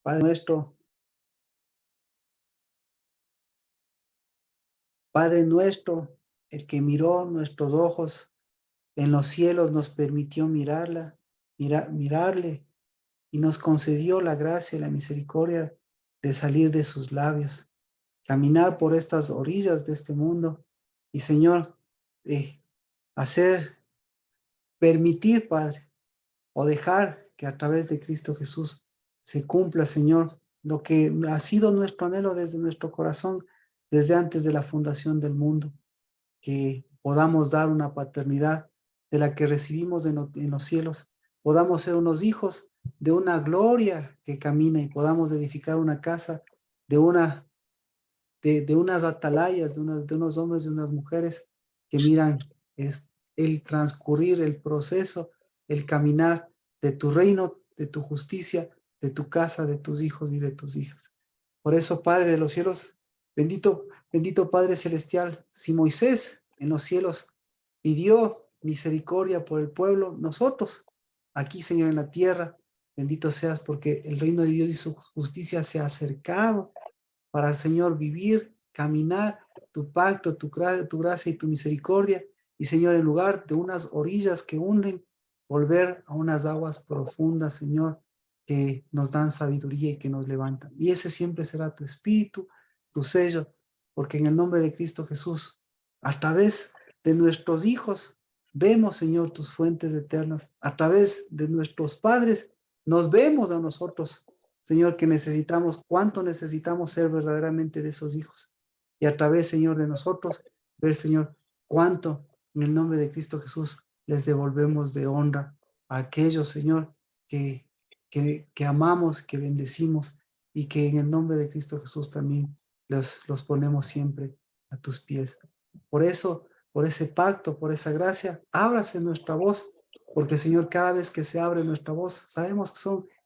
Padre nuestro, el que miró nuestros ojos en los cielos, nos permitió mirarle y nos concedió la gracia y la misericordia de salir de sus labios, caminar por estas orillas de este mundo y, Señor, permitir, Padre, o dejar que a través de Cristo Jesús se cumpla, Señor, lo que ha sido nuestro anhelo desde nuestro corazón, desde antes de la fundación del mundo, que podamos dar una paternidad de la que recibimos en los cielos, podamos ser unos hijos de una gloria que camina y podamos edificar una casa de unas atalayas, de unos hombres y unas mujeres que miran el transcurrir, el proceso, el caminar de tu reino, de tu justicia, de tu casa, de tus hijos y de tus hijas. Por eso, Padre de los cielos, bendito Padre celestial, si Moisés en los cielos pidió misericordia por el pueblo, nosotros aquí, Señor, en la tierra, bendito seas porque el reino de Dios y su justicia se ha acercado para, Señor, vivir, caminar tu pacto, tu gracia y tu misericordia. Y, Señor, en lugar de unas orillas que hunden, volver a unas aguas profundas, Señor, que nos dan sabiduría y que nos levantan. Y ese siempre será tu espíritu, tu sello, porque en el nombre de Cristo Jesús, a través de nuestros hijos, vemos, Señor, tus fuentes eternas. A través de nuestros padres, nos vemos a nosotros, Señor, que necesitamos, cuánto necesitamos ser verdaderamente de esos hijos. Y a través, Señor, de nosotros, ver, Señor, cuánto en el nombre de Cristo Jesús les devolvemos de honra a aquellos, Señor, que amamos, que bendecimos y que en el nombre de Cristo Jesús también los ponemos siempre a tus pies. Por eso, por ese pacto, por esa gracia, ábrase nuestra voz, porque, Señor, cada vez que se abre nuestra voz, sabemos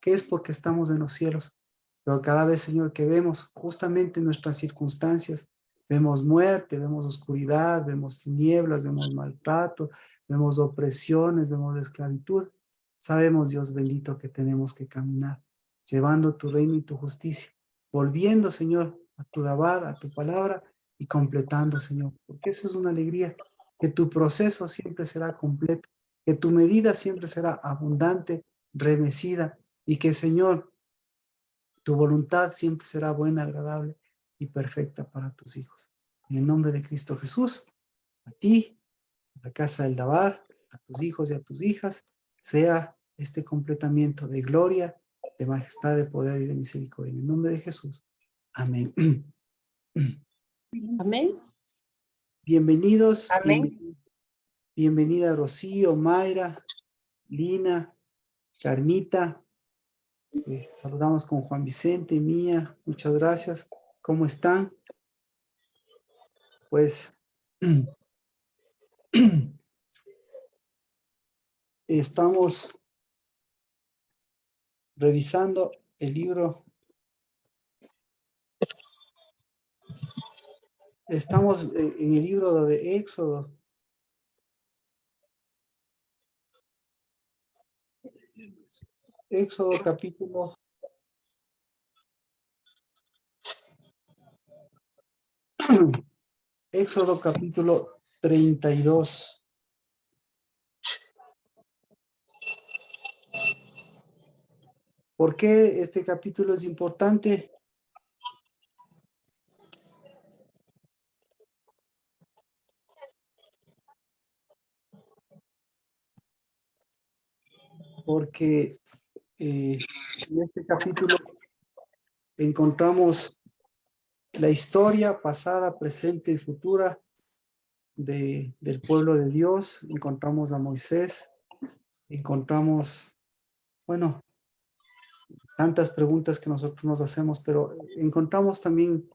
que es porque estamos en los cielos. Pero cada vez, Señor, que vemos justamente nuestras circunstancias, vemos muerte, vemos oscuridad, vemos tinieblas, vemos maltrato, vemos opresiones, vemos esclavitud. Sabemos, Dios bendito, que tenemos que caminar, llevando tu reino y tu justicia, volviendo, Señor, a tu dabar, a tu palabra y completando, Señor, porque eso es una alegría, que tu proceso siempre será completo, que tu medida siempre será abundante, remecida y que, Señor, tu voluntad siempre será buena, agradable y perfecta para tus hijos. En el nombre de Cristo Jesús, a ti, a la casa del Dabar, a tus hijos y a tus hijas, sea este completamiento de gloria, de majestad, de poder y de misericordia. En el nombre de Jesús. Amén. Amén. Bienvenidos, Amén. bienvenida Rocío, Mayra, Lina, Carmita. Saludamos con Juan Vicente, Mía, muchas gracias. ¿Cómo están? Pues estamos revisando el libro. Estamos en el libro de Éxodo. Éxodo capítulo 32. ¿Por qué este capítulo es importante? Porque en este capítulo encontramos la historia pasada, presente y futura del pueblo de Dios. Encontramos a Moisés, encontramos, bueno, tantas preguntas que nosotros nos hacemos, pero encontramos también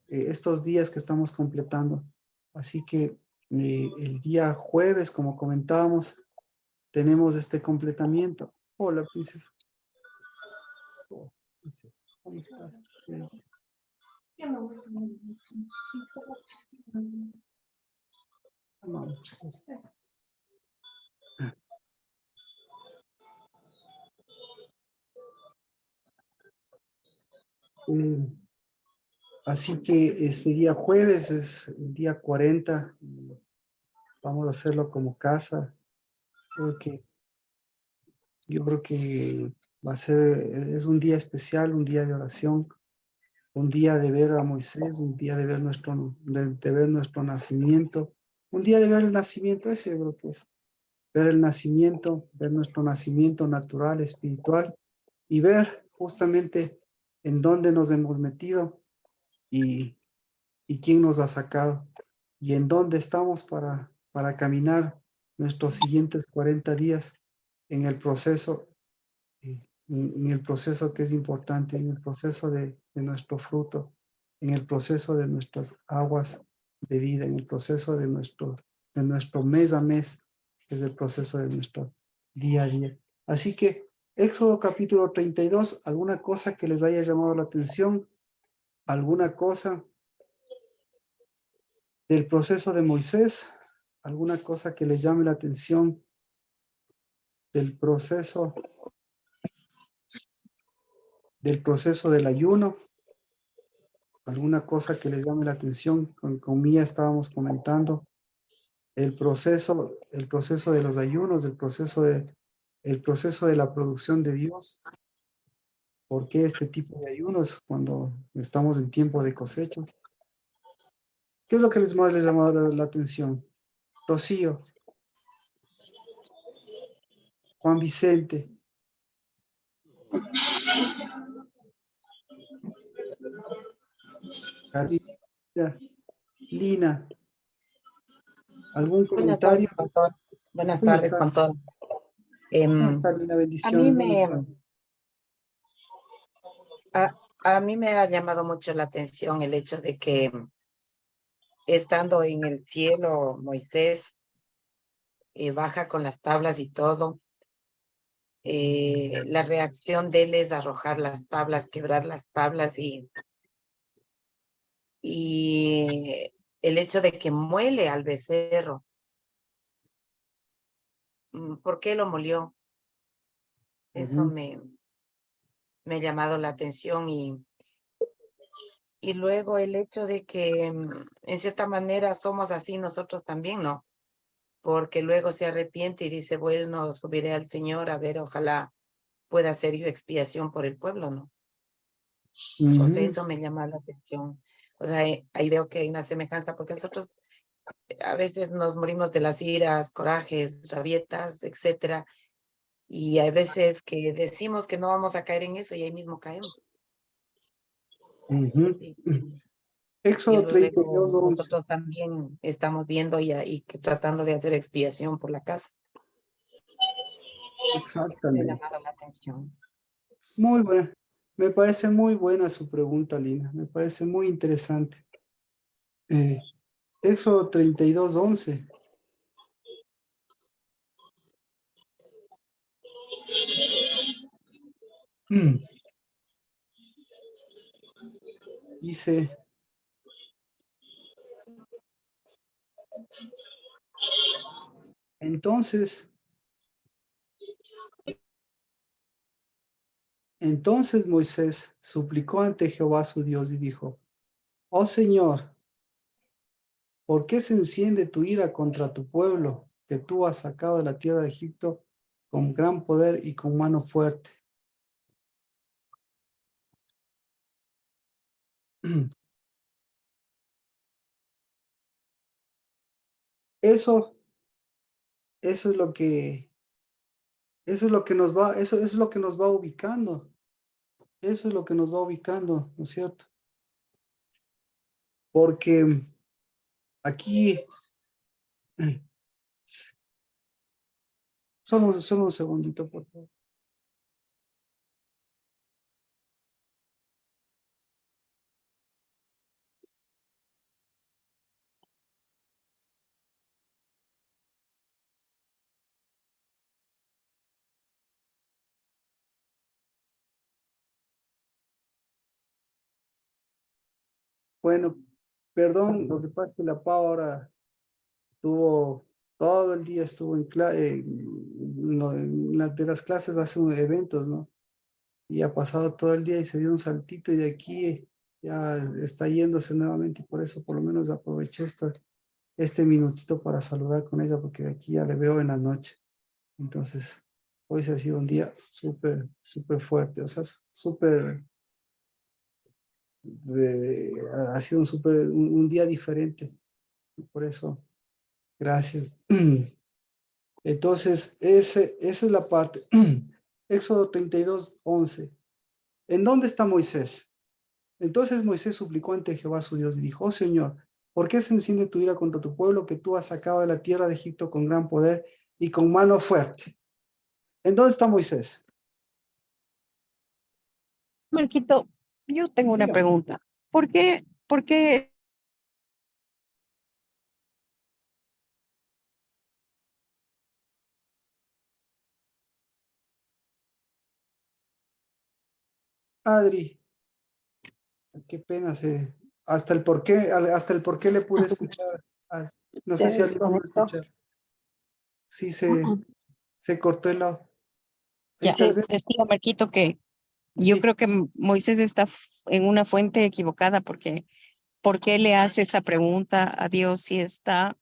estos días que estamos completando. Así que el día jueves, como comentábamos, tenemos este completamiento. Hola, princesa. Oh, princesa. ¿Cómo estás? Sí. No, princesa. Eh, Así que este día jueves es el día 40. Vamos a hacerlo como casa. Porque yo creo que va a ser, es un día especial, un día de oración, un día de ver a Moisés, un día de ver nuestro nacimiento, un día de ver el nacimiento, ese yo creo que es, ver el nacimiento, ver nuestro nacimiento natural, espiritual, y ver justamente en dónde nos hemos metido y, y quién nos ha sacado, y en dónde estamos para caminar nuestros siguientes 40 días en el proceso, en el proceso que es importante, en el proceso de nuestro fruto, en el proceso de nuestras aguas de vida, en el proceso de nuestro mes a mes, que es el proceso de nuestro día a día. Así que Éxodo capítulo 32, ¿alguna cosa que les haya llamado la atención? ¿Alguna cosa del proceso de Moisés? ¿Alguna cosa que les llame la atención del proceso del ayuno? ¿Alguna cosa que les llame la atención? Con Mía estábamos comentando el proceso de los ayunos, el proceso de la producción de Dios. ¿Por qué este tipo de ayunos cuando estamos en tiempo de cosechas? ¿Qué es lo que más les llama la atención? Rocío, Juan Vicente, Carlita, Lina, ¿algún Buenas tardes, comentario? pastor. Buenas ¿Cómo tardes está? con todos. ¿Cómo está, Lina? A mí Bendiciones, ¿dónde me, están? a mí me ha llamado mucho la atención el hecho de que estando en el cielo, Moisés baja con las tablas y todo. La reacción de él es arrojar las tablas, quebrar las tablas y el hecho de que muele al becerro. ¿Por qué lo molió? Eso Ujú, me ha llamado la atención y luego el hecho de que en cierta manera somos así nosotros también, ¿no? Porque luego se arrepiente y dice, bueno, subiré al Señor a ver, ojalá pueda hacer yo expiación por el pueblo, ¿no? O sea, ujú, eso me llama la atención. O sea, ahí veo que hay una semejanza, porque nosotros a veces nos morimos de las iras, corajes, rabietas, etcétera, y hay veces que decimos que no vamos a caer en eso y ahí mismo caemos. ujú. Y, y Éxodo luego 32, 11. nosotros también estamos viendo y que tratando de hacer expiación por la casa. Me ha Exactamente. llamado la atención. Muy buena. Me parece muy buena su pregunta, Lina. Me parece muy interesante. Eh, Éxodo 32, 11. Mm, Dice, entonces, entonces Moisés suplicó ante Jehová su Dios y dijo, oh Señor, ¿por qué se enciende tu ira contra tu pueblo que tú has sacado de la tierra de Egipto con gran poder y con mano fuerte? Eso, eso es lo que, eso es lo que nos va, eso es lo que nos va ubicando. Eso es lo que nos va ubicando, ¿no es cierto? Porque aquí, solo un segundito, por favor. Bueno, perdón, lo que pasa es que la Pau ahora tuvo, todo el día estuvo en, de las clases hace eventos, ¿no? y ha pasado todo el día y se dio un saltito y de aquí ya está yéndose nuevamente y por eso por lo menos aproveché este minutito para saludar con ella porque de aquí ya le veo en la noche. Entonces, hoy se ha sido un día súper, súper fuerte, o sea, súper, ha sido un día diferente. Por eso, gracias. Entonces, esa es la parte. Éxodo 32:11. ¿En dónde está Moisés? Entonces Moisés suplicó ante Jehová su Dios y dijo, oh Señor, ¿por qué se enciende tu ira contra tu pueblo que tú has sacado de la tierra de Egipto con gran poder y con mano fuerte? ¿En dónde está Moisés? Marquito, yo tengo una Dígame. pregunta. ¿Por qué Adri, qué pena, hasta el por qué le pude escuchar. Ah, no Se sé si alguien pudo desconectó. escuchar. Sí, Ujú. se cortó el audio. Ahí ya tal Sí, vez, decía Marquito que yo sí. creo que Moisés está en una fuente equivocada porque ¿por qué le hace esa pregunta a Dios si está,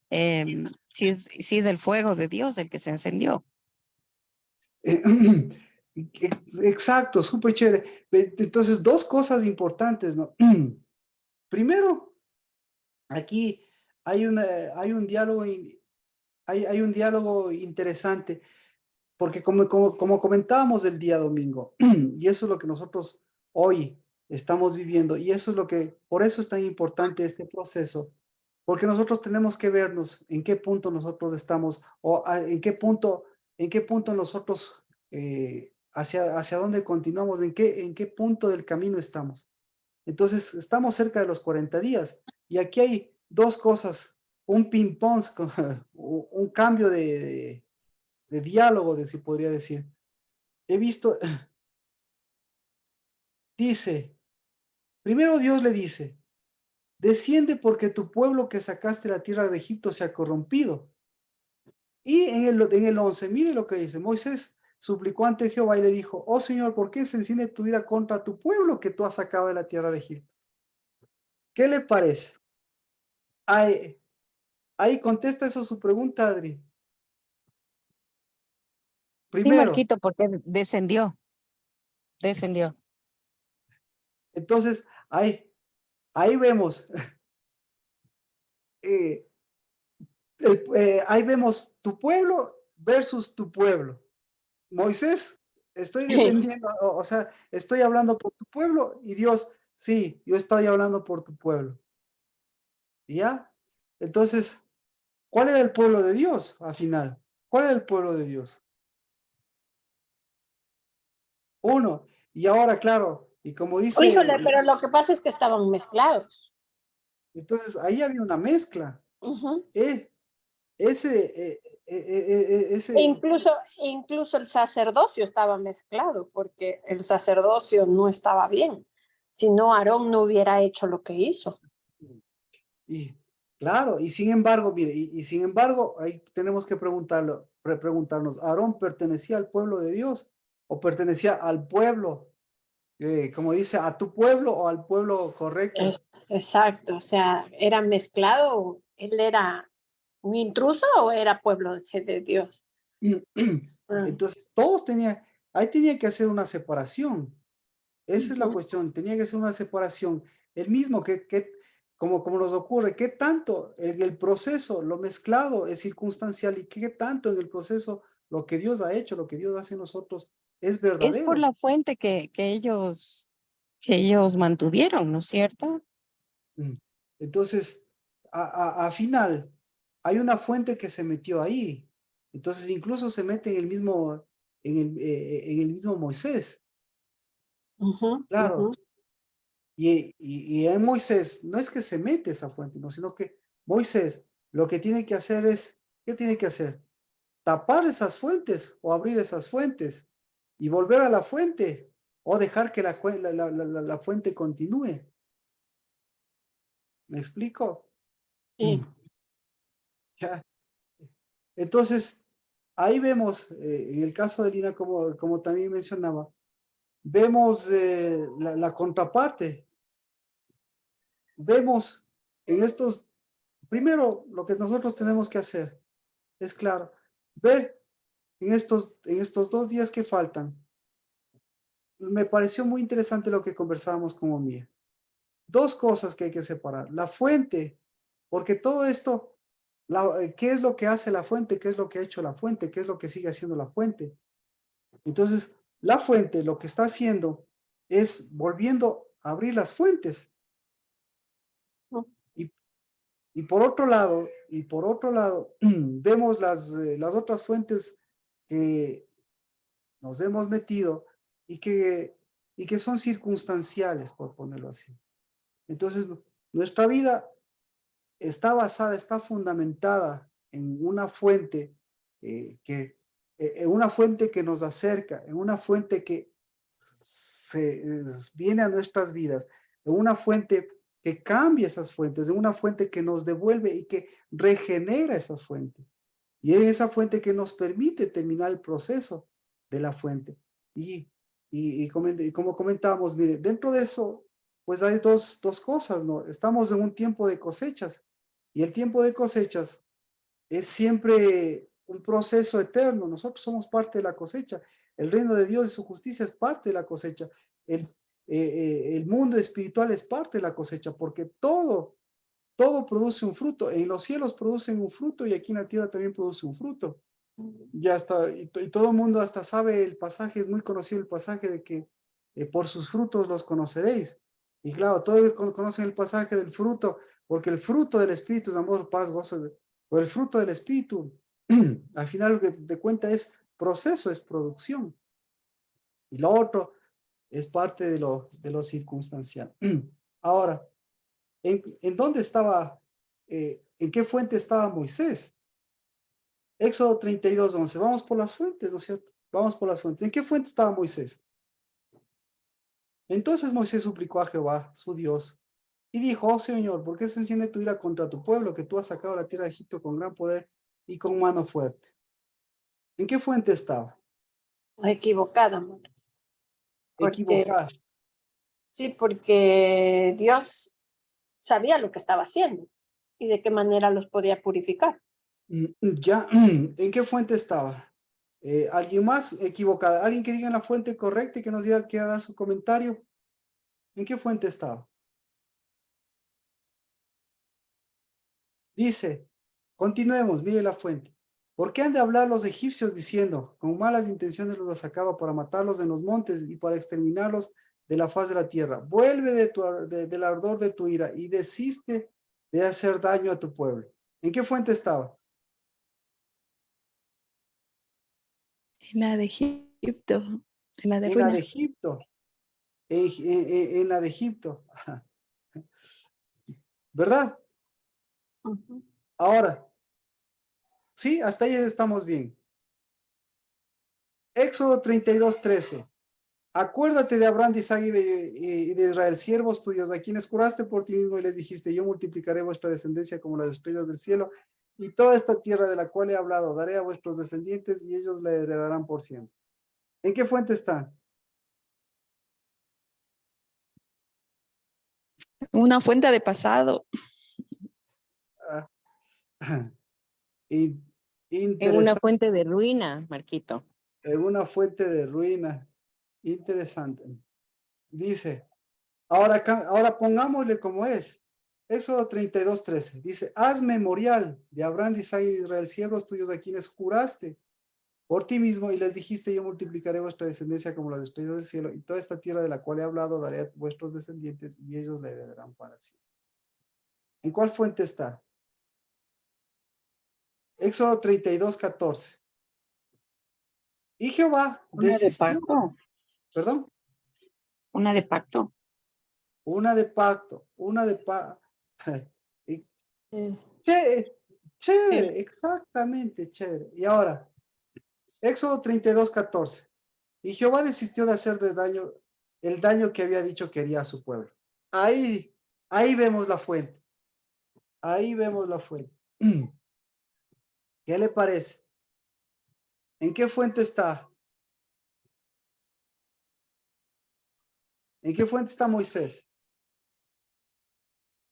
si es el fuego de Dios el que se encendió? Eh, Exacto, súper chévere. Entonces, dos cosas importantes, ¿no? Primero, aquí hay un diálogo, hay un diálogo interesante, porque como comentábamos el día domingo, y eso es lo que nosotros hoy estamos viviendo, y eso es por eso es tan importante este proceso, porque nosotros tenemos que vernos en qué punto nosotros estamos, o en qué punto nosotros, hacia dónde continuamos, en qué punto del camino estamos. Entonces, estamos cerca de los 40 días y aquí hay dos cosas, un ping-pong, un cambio de diálogo, si podría decir. He visto, dice, primero Dios le dice, desciende porque tu pueblo que sacaste de la tierra de Egipto se ha corrompido. Y en el 11, mire lo que dice, Moisés suplicó ante Jehová y le dijo, oh Señor, ¿por qué se enciende tu ira contra tu pueblo que tú has sacado de la tierra de Egipto? ¿Qué le parece? Ahí, ahí contesta eso su pregunta, Adri. Sí, Primero, Marquito, porque descendió. entonces, ahí vemos, eh, ahí vemos tu pueblo versus tu pueblo. Moisés, estoy defendiendo, o sea, estoy hablando por tu pueblo y Dios, sí, yo estoy hablando por tu pueblo. ¿Ya? Entonces, ¿cuál era el pueblo de Dios al final? ¿Cuál era el pueblo de Dios? Uno. Y ahora, claro, y como híjole, dice, pero lo que pasa es que estaban mezclados. entonces ahí había una mezcla. Ujú. Eh, E ese, incluso el sacerdocio estaba mezclado, porque el sacerdocio no estaba bien. Si no, Aarón no hubiera hecho lo que hizo. y claro, y sin embargo, mire, y sin embargo, ahí tenemos que preguntarnos, ¿Aarón pertenecía al pueblo de Dios o pertenecía al pueblo, como dice, a tu pueblo o al pueblo correcto? Exacto, o sea, era mezclado. ¿Él era un intruso o era pueblo de Dios? Ah, Entonces, ahí tenía que hacer una separación. Esa es la ujú. cuestión, tenía que ser una separación. El mismo como nos ocurre, qué tanto en el proceso, lo mezclado es circunstancial y qué tanto en el proceso lo que Dios ha hecho, lo que Dios hace en nosotros es Es por verdadero. la fuente que ellos mantuvieron, ¿no es cierto? Mm. Entonces, a final, hay una fuente que se metió ahí. Entonces, incluso se mete en el mismo Moisés. Ujú, ujú. Claro, y en Moisés no es que se mete esa fuente, no, sino que Moisés lo que tiene que hacer es, ¿qué tiene que hacer? Tapar esas fuentes o abrir esas fuentes y volver a la fuente o dejar que la fuente continúe. ¿Me explico? Sí. Ya. Entonces, ahí vemos, en el caso de Lina, como también mencionaba, vemos la contraparte. Vemos en estos, primero lo que nosotros tenemos que hacer es claro, ver en estos 2 días que faltan. Me pareció muy interesante lo que conversábamos con Omía. 2 cosas que hay que separar. La fuente, porque todo esto, ¿qué es lo que hace la fuente? ¿Qué es lo que ha hecho la fuente? ¿Qué es lo que sigue haciendo la fuente? Entonces, la fuente lo que está haciendo es volviendo a abrir las fuentes. Y, y por otro lado, vemos las otras fuentes que nos hemos metido y que son circunstanciales, por ponerlo así. Entonces, nuestra vida está basada, está fundamentada en una fuente en una fuente que nos acerca, en una fuente que viene a nuestras vidas, en una fuente que cambia esas fuentes, en una fuente que nos devuelve y que regenera esa fuente. Y es esa fuente que nos permite terminar el proceso de la fuente. Y como comentábamos, mire, dentro de eso, pues hay dos cosas, ¿no? Estamos en un tiempo de cosechas y el tiempo de cosechas es siempre un proceso eterno. Nosotros somos parte de la cosecha. El reino de Dios y su justicia es parte de la cosecha. El mundo espiritual es parte de la cosecha porque todo produce un fruto. En los cielos producen un fruto y aquí en la tierra también produce un fruto. Ya está, y todo el mundo hasta sabe el pasaje, es muy conocido el pasaje de que por sus frutos los conoceréis. Y claro, todos conocen el pasaje del fruto, porque el fruto del Espíritu es amor, paz, gozo, o el fruto del Espíritu, al final lo que te cuenta es proceso, es producción. Y lo otro es parte de lo circunstancial. Ahora, ¿en dónde estaba, en qué fuente estaba Moisés? Éxodo 32:11. Vamos por las fuentes, ¿no es cierto? Vamos por las fuentes. ¿En qué fuente estaba Moisés? Entonces Moisés suplicó a Jehová, su Dios, y dijo: oh Señor, ¿por qué se enciende tu ira contra tu pueblo, que tú has sacado a la tierra de Egipto con gran poder y con mano fuerte? ¿En qué fuente estaba? Equivocada, amor. Porque, Equivocada. sí, porque Dios sabía lo que estaba haciendo y de qué manera los podía purificar. Ya, ¿en qué fuente estaba? ¿Alguien más? Equivocada. ¿Alguien que diga la fuente correcta y que nos diga que va a dar su comentario? ¿En qué fuente estaba? Dice, continuemos, mire la fuente. ¿Por qué han de hablar los egipcios diciendo, con malas intenciones los ha sacado para matarlos en los montes y para exterminarlos de la faz de la tierra? Vuelve del ardor de tu ira y desiste de hacer daño a tu pueblo. ¿En qué fuente estaba? En la de Egipto, en la de En la de ruina. Egipto. En la de Egipto. ¿Verdad? Ahora, sí, hasta ahí estamos bien. Éxodo 32:13. Acuérdate de Abraham, de Isaac y de Israel, siervos tuyos, a quienes juraste por ti mismo y les dijiste: yo multiplicaré vuestra descendencia como las estrellas del cielo, y toda esta tierra de la cual he hablado daré a vuestros descendientes y ellos la heredarán por siempre. ¿En qué fuente está? Una fuente de pasado. Ah, En una interesante, fuente de ruina, Marquito. en una fuente de ruina. Interesante. Dice, ahora pongámosle como es. Éxodo 32:13. Dice: haz memorial de Abraham, de Isaac y de Israel, siervos tuyos, a quienes juraste por ti mismo y les dijiste: yo multiplicaré vuestra descendencia como las estrellas del cielo, y toda esta tierra de la cual he hablado daré a vuestros descendientes y ellos la heredarán para siempre. ¿En cuál fuente está? Éxodo 32:14. Y Jehová Una de desistió, pacto, perdón, una de pacto. una de pacto, una de pacto. Mm. Chévere, exactamente, chévere. Y ahora, Éxodo 32:14. Y Jehová desistió de hacer el daño que había dicho que haría a su pueblo. Ahí vemos la fuente. Ahí vemos la fuente. ¿Qué le parece? ¿En qué fuente está? ¿En qué fuente está Moisés?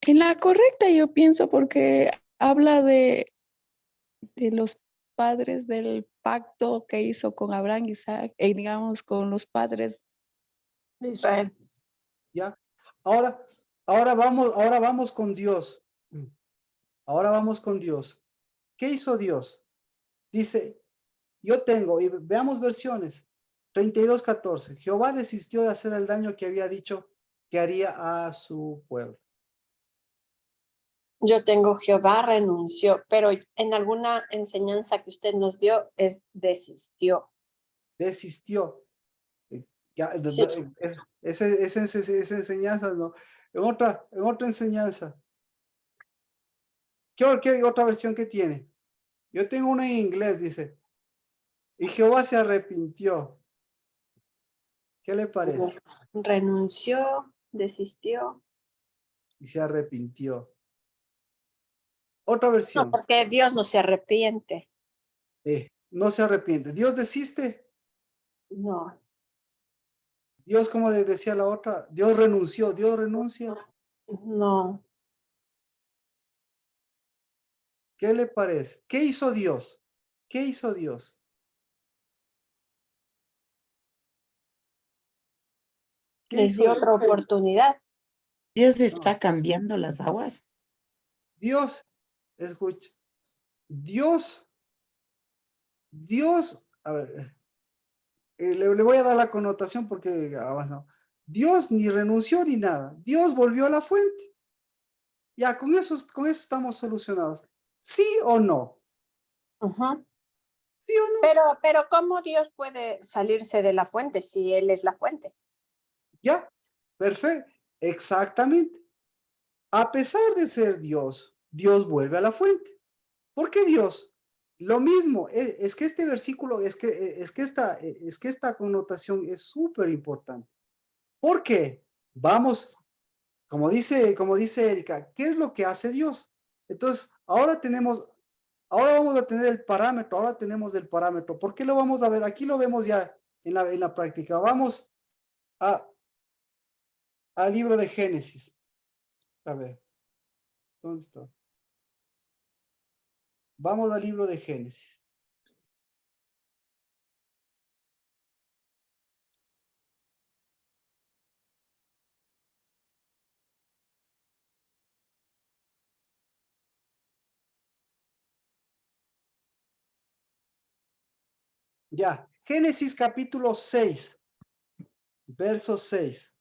En la correcta yo pienso porque habla de los padres del pacto que hizo con Abraham, Isaac, y digamos con los padres. De Israel. ¿Ya? Ahora vamos con Dios. Ahora vamos con Dios. ¿Qué hizo Dios? Dice, yo tengo, y veamos versiones. 32:14. Jehová desistió de hacer el daño que había dicho que haría a su pueblo. Yo tengo Jehová renunció, pero en alguna enseñanza que usted nos dio es desistió. Desistió. Ya, Sí. esa enseñanza, ¿no? En otra enseñanza. ¿Qué otra versión que tiene? Yo tengo una en inglés, dice. Y Jehová se arrepintió. ¿Qué le parece? Renunció, desistió. Y se arrepintió. Otra No, versión. porque Dios no se arrepiente. No se arrepiente. Dios desiste. No. Dios, como decía la otra, Dios renunció. Dios renuncia. No. ¿Qué le parece? ¿Qué hizo Dios? ¿Qué hizo Dios? ¿Qué Les hizo dio Dios? otra oportunidad. Dios No. está cambiando las aguas. Dios, escucha. Dios, a ver, le voy a dar la connotación porque avanzamos. Dios ni renunció ni nada. Dios volvió a la fuente. Ya, con eso estamos solucionados. ¿Sí o no? Ujú. ¿Sí o no? Pero ¿cómo Dios puede salirse de la fuente si Él es la fuente? Ya, perfecto. Exactamente. A pesar de ser Dios, Dios vuelve a la fuente. ¿Por qué Dios? Lo mismo, es que este versículo, es que esta connotación es súper importante. ¿Por qué? Vamos, como dice Erika, ¿qué es lo que hace Dios? Entonces, ahora vamos a tener el parámetro, ahora tenemos el parámetro. ¿Por qué lo vamos a ver? Aquí lo vemos ya en la práctica. Vamos al libro de Génesis. A ver, ¿dónde está? Vamos al libro de Génesis. Ya, Génesis capítulo 6, verso 6.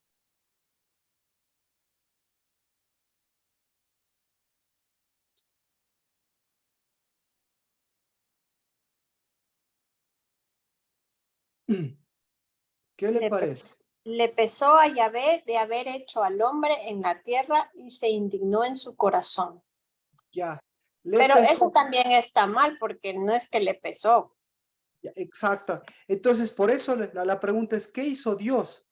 ¿Qué le parece? Le pesó a Yahvé de haber hecho al hombre en la tierra y se indignó en su corazón. Ya, le Pero eso pesó. también está mal porque no es que le pesó. Ya, exacto. Entonces, por eso la pregunta es, ¿qué hizo Dios?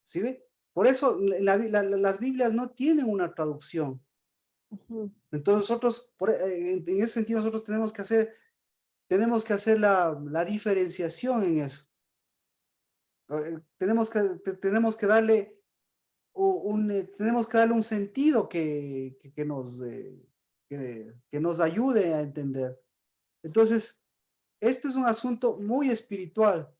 ¿Sí ve? Por eso las Biblias no tienen una traducción. Ujú. Entonces nosotros, en ese sentido, nosotros tenemos que hacer la diferenciación en eso. Tenemos que darle tenemos que darle un sentido que nos ayude a entender. Entonces, este es un asunto muy espiritual.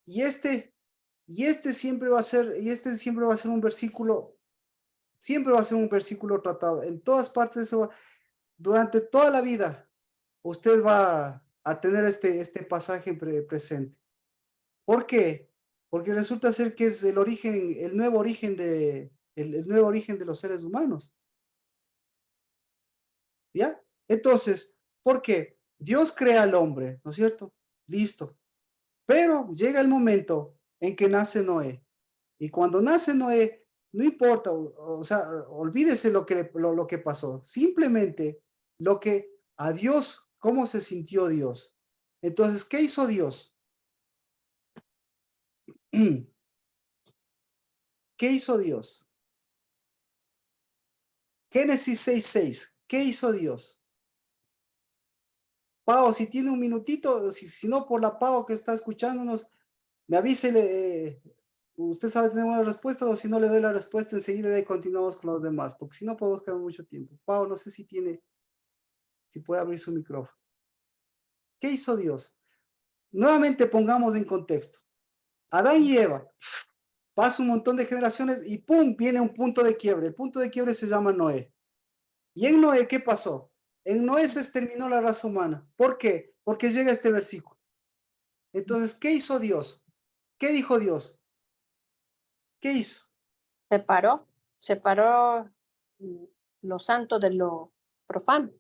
Y este siempre va a ser, siempre va a ser un versículo tratado. En todas partes, durante toda la vida, usted va a tener este pasaje presente. ¿Por qué? Porque resulta ser que es el nuevo origen el nuevo origen de los seres humanos. ¿Ya? Entonces, ¿por qué? Dios crea al hombre, ¿no es cierto? Listo. Pero llega el momento en que nace Noé. Y cuando nace Noé, no importa, o sea, olvídese lo que pasó. Simplemente lo que a Dios, cómo se sintió Dios. Entonces, ¿qué hizo Dios? ¿Qué hizo Dios? Génesis 6:6. ¿Qué hizo Dios? Pau, si tiene un minutito, si no, por la Pau que está escuchándonos, me avise, usted sabe tener una respuesta, o si no le doy la respuesta enseguida y continuamos con los demás, porque si no podemos quedar mucho tiempo. Pau, no sé si puede abrir su micrófono. ¿Qué hizo Dios? Nuevamente pongamos en contexto. Adán y Eva, pasa un montón de generaciones y ¡pum! Viene un punto de quiebre. El punto de quiebre se llama Noé. ¿Y en Noé qué pasó? En Noé se exterminó la raza humana. ¿Por qué? Porque llega este versículo. Entonces, ¿qué hizo Dios? ¿Qué dijo Dios? ¿Qué hizo? Separó lo santo de lo profano.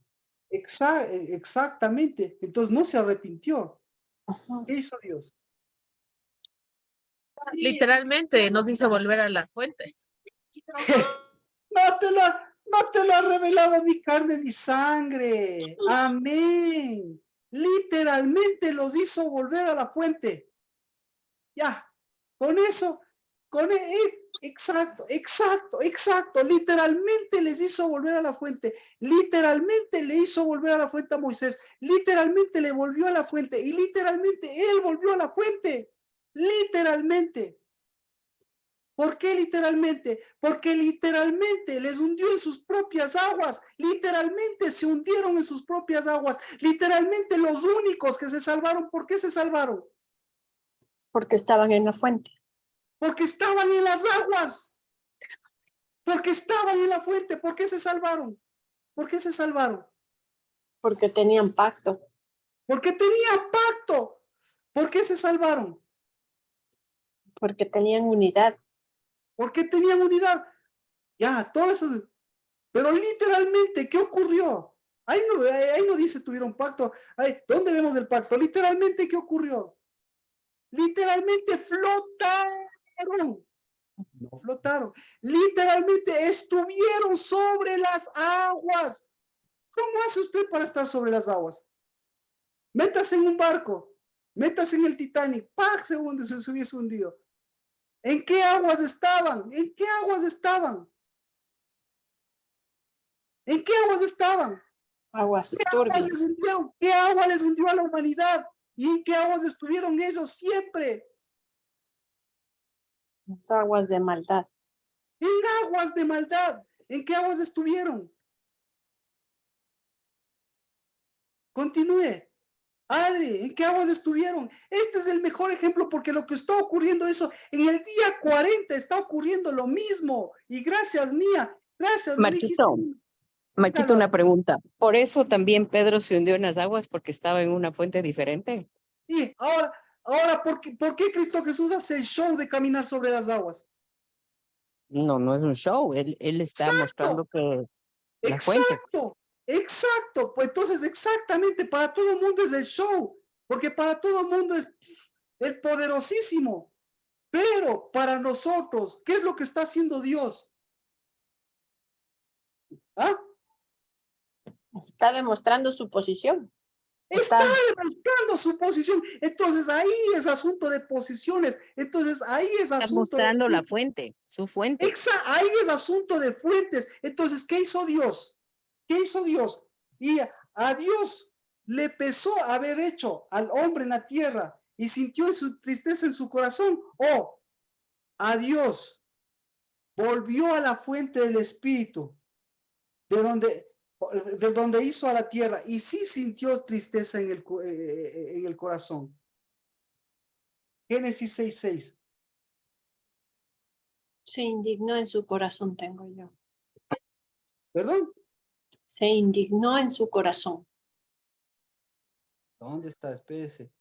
Exactamente. Entonces no se arrepintió. Ujú. ¿Qué hizo Dios? Literalmente nos hizo volver a la fuente. No te lo ha revelado ni carne ni sangre. Amén. Literalmente los hizo volver a la fuente. Ya, con eso, exacto. Literalmente les hizo volver a la fuente. Literalmente le hizo volver a la fuente a Moisés. Literalmente le volvió a la fuente. Y literalmente él volvió a la fuente. Literalmente. ¿Por qué literalmente? Porque literalmente les hundió en sus propias aguas. Literalmente se hundieron en sus propias aguas. Literalmente los únicos que se salvaron, ¿por qué se salvaron? Porque estaban en la fuente. Porque estaban en las aguas. Porque estaban en la fuente. ¿Por qué se salvaron? ¿Por qué se salvaron? Porque tenían pacto. Porque tenían pacto. ¿Por qué se salvaron? Porque tenían unidad. Porque tenían unidad. Ya, todo eso. Pero literalmente, ¿qué ocurrió? Ahí no dice tuvieron pacto. ¿Dónde vemos el pacto? Literalmente, ¿qué ocurrió? Literalmente flotaron. No flotaron. Literalmente estuvieron sobre las aguas. ¿Cómo hace usted para estar sobre las aguas? Métase en un barco. Métase en el Titanic. ¡Pac! Se hubiese hundido. ¿En qué aguas estaban? ¿En qué aguas estaban? ¿En qué aguas estaban? Aguas ¿Qué agua turbias. les hundió? ¿Qué agua les hundió a la humanidad? ¿Y en qué aguas estuvieron ellos siempre? Las aguas de maldad. En aguas de maldad. ¿En qué aguas estuvieron? Continúe. Adri, ¿en qué aguas estuvieron? Este es el mejor ejemplo porque lo que está ocurriendo eso, en el día 40 está ocurriendo lo mismo. Y gracias mía, gracias, me dijiste. Marquito, una pregunta. ¿Por eso también Pedro se hundió en las aguas porque estaba en una fuente diferente? Y ahora, ¿por qué Cristo Jesús hace el show de caminar sobre las aguas? No, no es un show. Él está mostrando que la fuente. Exacto. Pues entonces exactamente, para todo el mundo es el show, porque para todo el mundo es el poderosísimo. Pero para nosotros, ¿qué es lo que está haciendo Dios? ¿Ah? Está demostrando su posición. Está demostrando su posición. Entonces ahí es asunto de posiciones. Entonces ahí es Está asunto mostrando de... la fuente, su fuente. Ahí es asunto de fuentes. Entonces, ¿qué hizo Dios? ¿Qué hizo Dios? Y a Dios le pesó haber hecho al hombre en la tierra y sintió su tristeza en su corazón. O a Dios volvió a la fuente del Espíritu, de donde hizo a la tierra, y sí sintió tristeza en el corazón. Génesis 6:6. Se indignó en su corazón, tengo yo. ¿Perdón? Se indignó en su corazón. ¿Dónde está? Espérese.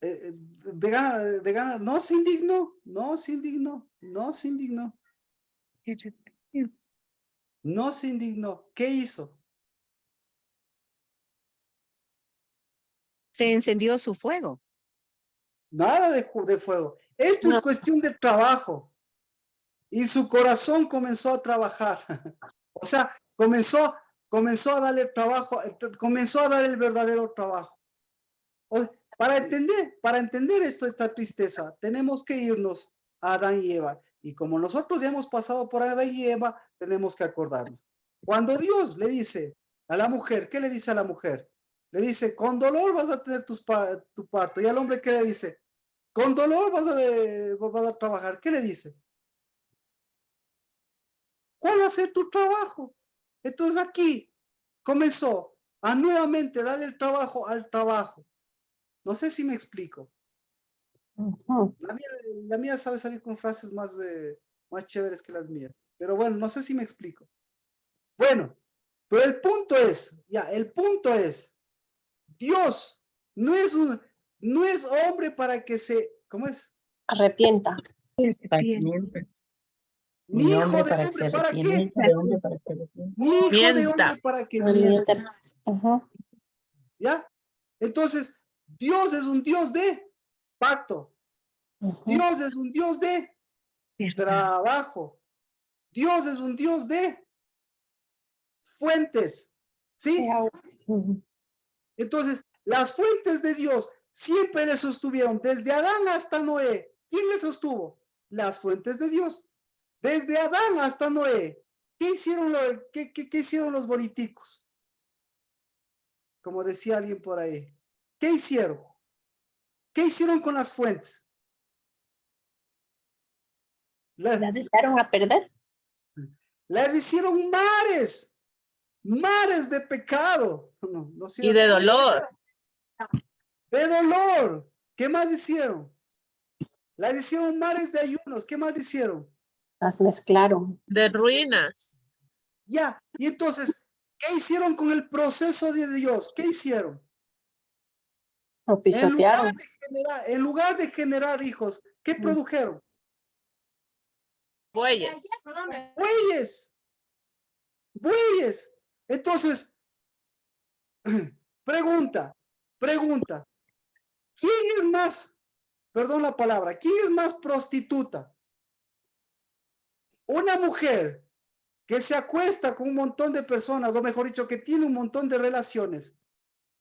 De gana, no se indignó, no se indignó, no se indignó, no se indignó. ¿Qué hizo? Se encendió su fuego. Nada de fuego. Esto es No. cuestión de trabajo. Y su corazón comenzó a trabajar. O sea, comenzó a darle trabajo, comenzó a dar el verdadero trabajo. Para entender esta tristeza, tenemos que irnos a Adán y Eva. Y como nosotros ya hemos pasado por Adán y Eva, tenemos que acordarnos. Cuando Dios le dice a la mujer, ¿qué le dice a la mujer? Le dice, con dolor vas a tener tu parto. Y al hombre, ¿qué le dice? Con dolor vas a trabajar. ¿Qué le dice? ¿Cuál va a ser tu trabajo? Entonces aquí comenzó a nuevamente darle el trabajo al trabajo. No sé si me explico. Ujú. La mía sabe salir con frases más chéveres que las mías. Pero bueno, no sé si me explico. Bueno, pero el punto es, Dios no es hombre para que ¿cómo es? Arrepienta. Ni hijo de hombre para qué, ni hijo de Mienta. hombre para que mienta. Arrepienta. Ujú. ¿Ya? Entonces, Dios es un Dios de pacto. Ujú. Dios es un Dios de trabajo. Dios es un Dios de fuentes. ¿Sí? Ujú. Entonces, las fuentes de Dios siempre le sostuvieron desde Adán hasta Noé. ¿Quién le sostuvo? Las fuentes de Dios. Desde Adán hasta Noé. ¿Qué hicieron, qué hicieron los boniticos? Como decía alguien por ahí. ¿Qué hicieron? ¿Qué hicieron con las fuentes? Las echaron a perder. Las hicieron mares de pecado. ¿No es Y cierto? de dolor. De dolor. ¿Qué más hicieron? Las hicieron mares de ayunos. ¿Qué más hicieron? Las mezclaron. De ruinas. Ya. Y entonces, ¿qué hicieron con el proceso de Dios? ¿Qué hicieron? Lo pisotearon. En lugar de generar hijos, ¿qué produjeron? Bueyes. Bueyes. Bueyes. Entonces, pregunta. ¿Quién es más, perdón la palabra, quién es más prostituta? Una mujer que se acuesta con un montón de personas, o mejor dicho, que tiene un montón de relaciones,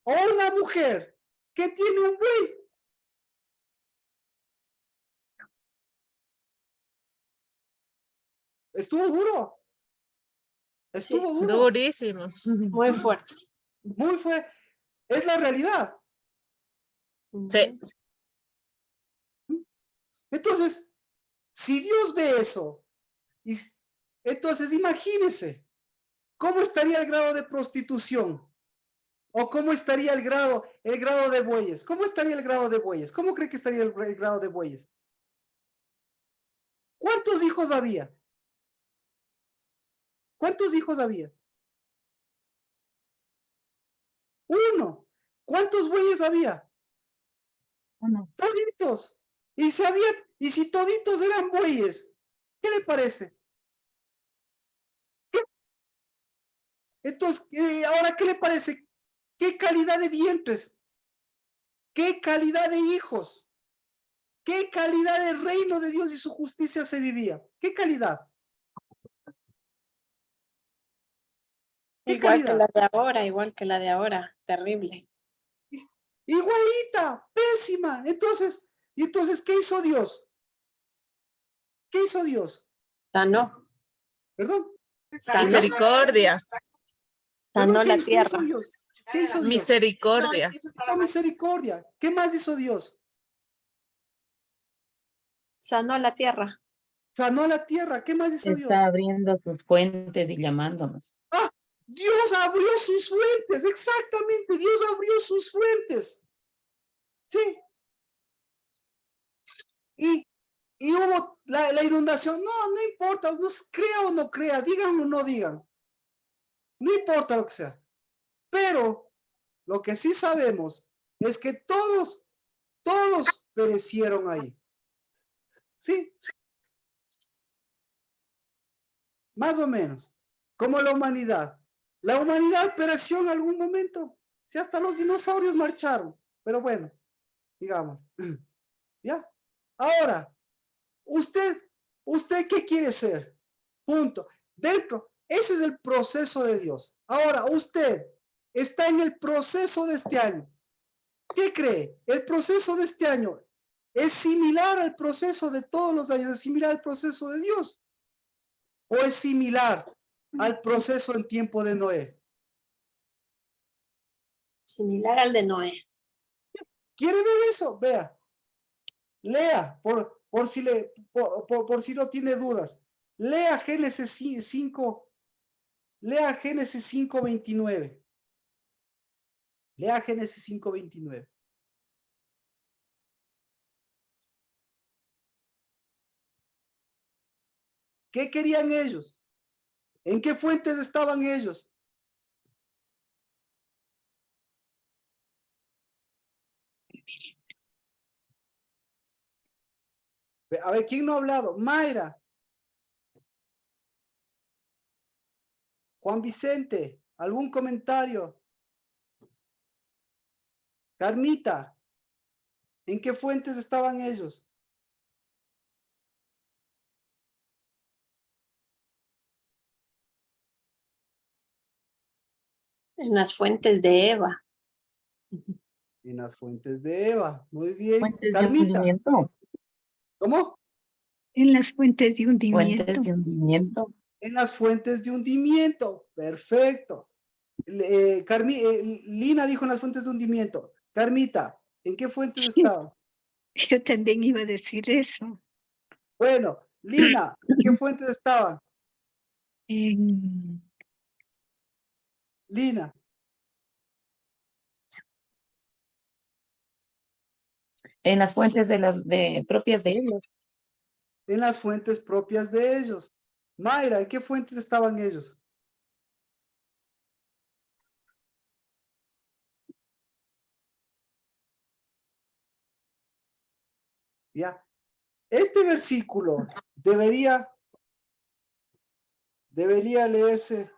o una mujer que tiene un buey. Estuvo duro. Estuvo duro. Durísimo. Muy fuerte. Muy fue. Es la realidad. Sí. Entonces, si Dios ve eso, entonces imagínese cómo estaría el grado de prostitución o cómo estaría el grado de bueyes. ¿Cómo estaría el grado de bueyes? ¿Cómo cree que estaría el grado de bueyes? ¿Cuántos hijos había? ¿Cuántos hijos había? Uno. ¿Cuántos bueyes había? Uno. Toditos. Y si toditos eran bueyes, ¿qué le parece? Entonces, ahora, ¿qué le parece? ¿Qué calidad de vientres? ¿Qué calidad de hijos? ¿Qué calidad del reino de Dios y su justicia se vivía? ¿Qué calidad? ¿Qué Igual calidad? igual que la de ahora. Terrible. Igualita, pésima. Entonces, ¿qué hizo Dios? ¿Qué hizo Dios? Sanó. ¿Perdón? Sanó. Misericordia. Sanó la ¿Qué hizo tierra. Dios? ¿Qué hizo Dios? Misericordia. Hizo misericordia. ¿Qué más hizo Dios? Sanó la tierra. Sanó la tierra. ¿Qué más hizo Dios? Está abriendo sus fuentes y llamándonos. Ah, Dios abrió sus fuentes. Exactamente. Dios abrió sus fuentes. Sí. Y hubo la inundación. No importa. No crea o no crea. Digan o no digan. No importa lo que sea. Pero lo que sí sabemos es que todos perecieron ahí. ¿Sí? Más o menos. Como la humanidad. La humanidad pereció en algún momento. Si hasta los dinosaurios marcharon. Pero bueno, digamos. ¿Ya? Ahora, ¿usted qué quiere ser? Punto. Ese es el proceso de Dios. Ahora, usted está en el proceso de este año. ¿Qué cree? El proceso de este año ¿Es similar al proceso de todos los años? ¿Es similar al proceso de Dios? ¿O es similar al proceso en tiempo de Noé? Similar al de Noé. ¿Quiere ver eso? Vea. Lea, por si no tiene dudas. Lea Génesis 5. Lea Génesis 5:29. Lea Génesis 5:29. ¿Qué querían ellos? ¿En qué fuentes estaban ellos? A ver, ¿quién no ha hablado? Mayra. Juan Vicente, ¿algún comentario? Carmita, ¿en qué fuentes estaban ellos? En las fuentes de Eva. En las fuentes de Eva. Muy bien. Fuentes de Carmita, hundimiento. ¿cómo? En las fuentes de hundimiento. Fuentes de hundimiento. En las fuentes de hundimiento. Perfecto. Lina dijo en las fuentes de hundimiento. Carmita, ¿en qué fuentes estaban? Yo también iba a decir eso. Bueno, Lina, ¿en qué fuentes estaban? En, Lina. En las fuentes propias de ellos. En las fuentes propias de ellos. Mayra, ¿en qué fuentes estaban ellos? Ya. Este versículo debería leerse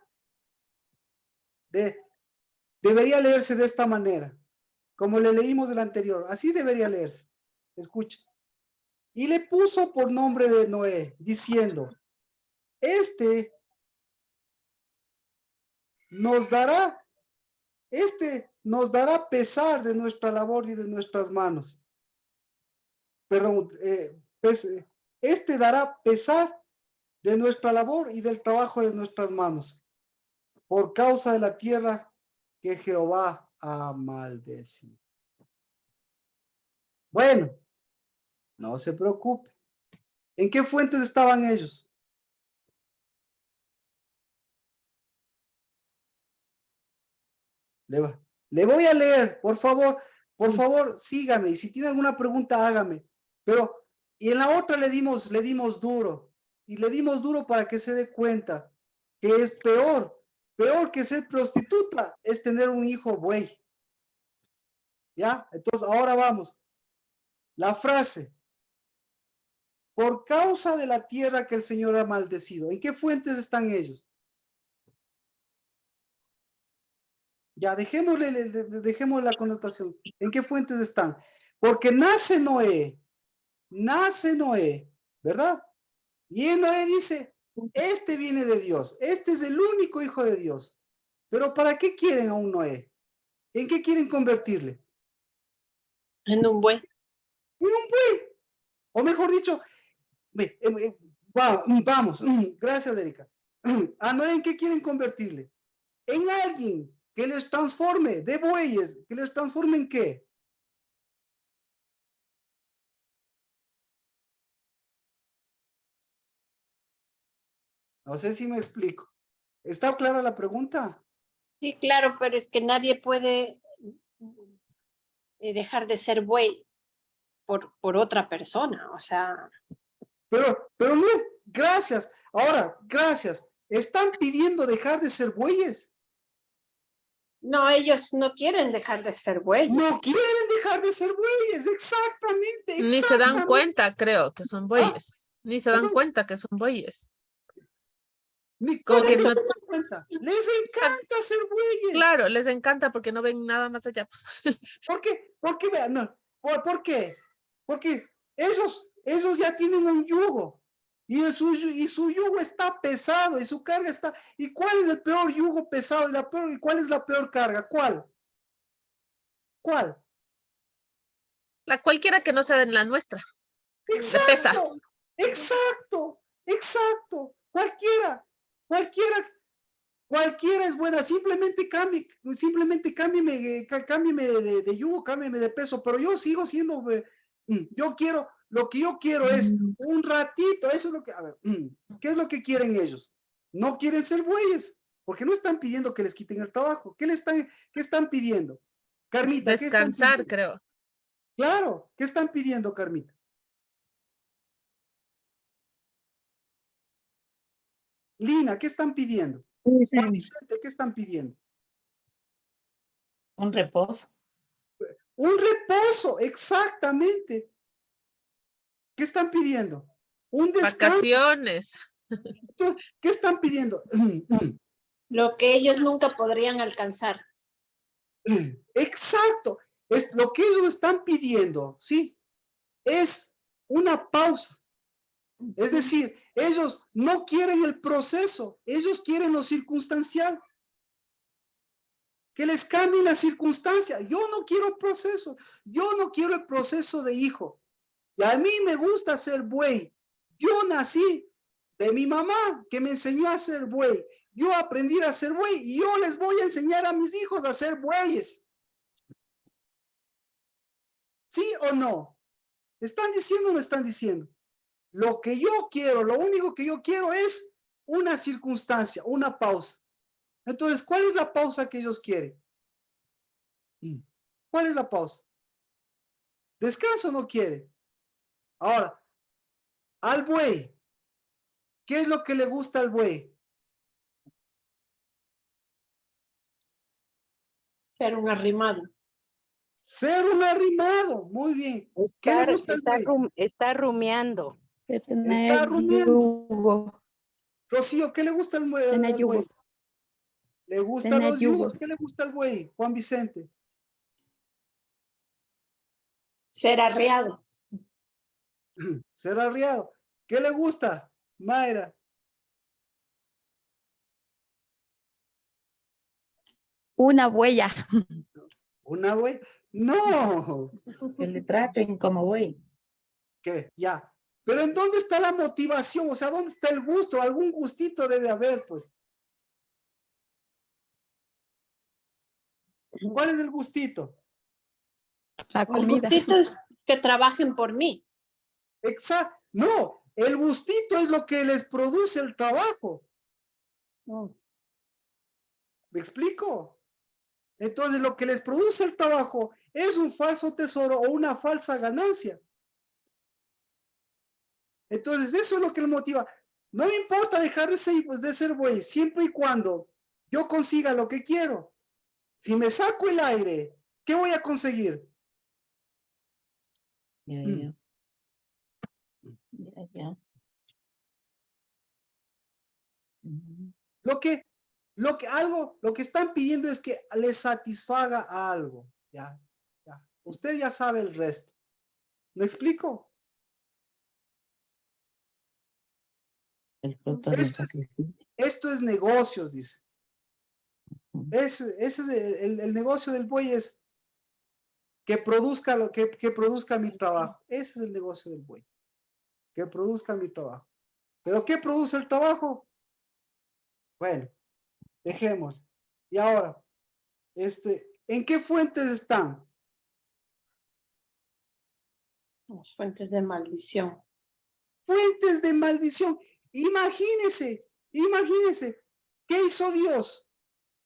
debería leerse de esta manera, como le leímos del anterior. Así debería leerse. Escucha. Y le puso por nombre de Noé, diciendo, este nos dará pesar de nuestra labor y de nuestras manos. Perdón, este dará pesar de nuestra labor y del trabajo de nuestras manos, por causa de la tierra que Jehová ha maldecido. Bueno, no se preocupe. ¿En qué fuentes estaban ellos? Le voy a leer, por favor, sígame. Y si tiene alguna pregunta, hágame. Pero, y en la otra le dimos duro. Y le dimos duro para que se dé cuenta que es peor que ser prostituta, es tener un hijo buey. ¿Ya? Entonces, ahora vamos. La frase. Por causa de la tierra que el Señor ha maldecido. ¿En qué fuentes están ellos? Ya, dejémosle la connotación. ¿En qué fuentes están? Porque nace Noé, ¿verdad? Y Noé dice, este viene de Dios, este es el único hijo de Dios. Pero ¿para qué quieren a un Noé? ¿En qué quieren convertirle? En un buey. En un buey. O mejor dicho, vamos, gracias Erika. ¿A Noé en qué quieren convertirle? En alguien que les transforme de bueyes, que les transforme en qué? No sé si me explico. ¿Está clara la pregunta? Sí, claro, pero es que nadie puede dejar de ser buey por otra persona, o sea. Pero no, gracias. Ahora, gracias. ¿Están pidiendo dejar de ser bueyes? No, ellos no quieren dejar de ser bueyes. No quieren dejar de ser bueyes, exactamente. Ni se dan cuenta, creo, que son bueyes. Ni se dan Perdón. cuenta que son bueyes. Ni Como cómo que se no- dan cuenta. Les encanta ser bueyes. Claro, les encanta porque no ven nada más allá. Pues. ¿Por qué? ¿Por qué? Vean, no. ¿Por qué? Porque esos ya tienen un yugo. Y su yugo está pesado y su carga está. ¿Y cuál es el peor yugo pesado y cuál es la peor carga? ¿Cuál? ¿Cuál? La cualquiera que no sea en la nuestra. De pesa. Exacto. Cualquiera es buena. Simplemente cámbieme de yugo, cámbieme de peso, pero yo sigo siendo, lo que yo quiero es un ratito, eso es lo que, a ver, ¿qué es lo que quieren ellos? No quieren ser bueyes, porque no están pidiendo que les quiten el trabajo. ¿Qué están pidiendo? Carmita, ¿qué están Descansar, pidiendo? creo. Claro, ¿qué están pidiendo, Carmita? Lina, ¿qué están pidiendo? Juan Vicente, ¿qué están pidiendo? Un reposo. Un reposo, exactamente. ¿Qué están pidiendo? Un descanso. Vacaciones. ¿Qué están pidiendo? Lo que ellos nunca podrían alcanzar. Exacto. Es lo que ellos están pidiendo, ¿sí? Es una pausa. Es decir, ellos no quieren el proceso, ellos quieren lo circunstancial. Que les cambie la circunstancia. Yo no quiero proceso, yo no quiero el proceso de hijo. Y a mí me gusta ser buey. Yo nací de mi mamá que me enseñó a ser buey. Yo aprendí a ser buey y yo les voy a enseñar a mis hijos a ser bueyes. ¿Sí o no? ¿Están diciendo o no están diciendo? Lo que yo quiero, lo único que yo quiero es una circunstancia, una pausa. Entonces, ¿cuál es la pausa que ellos quieren? ¿Cuál es la pausa? Descanso no quiere. Ahora, al buey, ¿qué es lo que le gusta al buey? Ser un arrimado. Ser un arrimado, muy bien. ¿Qué le gusta al buey? Está rumiando. De tener Está rumiando. yugo. Rocío, ¿qué le gusta al Tener buey? yugo. Le gustan Tener los yugo. yugos. ¿Qué le gusta al buey? Juan Vicente. Ser arreado. Ser arriado. ¿Qué le gusta? Mayra. Una huella. ¿Una buey? No. Que le traten como güey. ¿Qué? Ya. Pero ¿en dónde está la motivación? O sea, ¿dónde está el gusto? Algún gustito debe haber, pues. ¿Cuál es el gustito? La El comida. gustito es que trabajen por mí. Exacto. No, el gustito es lo que les produce el trabajo. ¿Me explico? Entonces, lo que les produce el trabajo es un falso tesoro o una falsa ganancia. Entonces, eso es lo que les motiva. No me importa dejar de ser buey, siempre y cuando yo consiga lo que quiero. Si me saco el aire, ¿qué voy a conseguir? Ya. Lo que están pidiendo es que les satisfaga a algo. Ya. Usted ya sabe el resto. ¿Me explico? El fruto del sacrificio. Esto es negocios, dice. Ese es el negocio del buey, es que produzca que produzca mi trabajo. Ese es el negocio del buey. Que produzca mi trabajo. ¿Pero qué produce el trabajo? Bueno, dejemos. Y ahora, ¿en qué fuentes están? Las fuentes de maldición. Fuentes de maldición. Imagínese, ¿qué hizo Dios?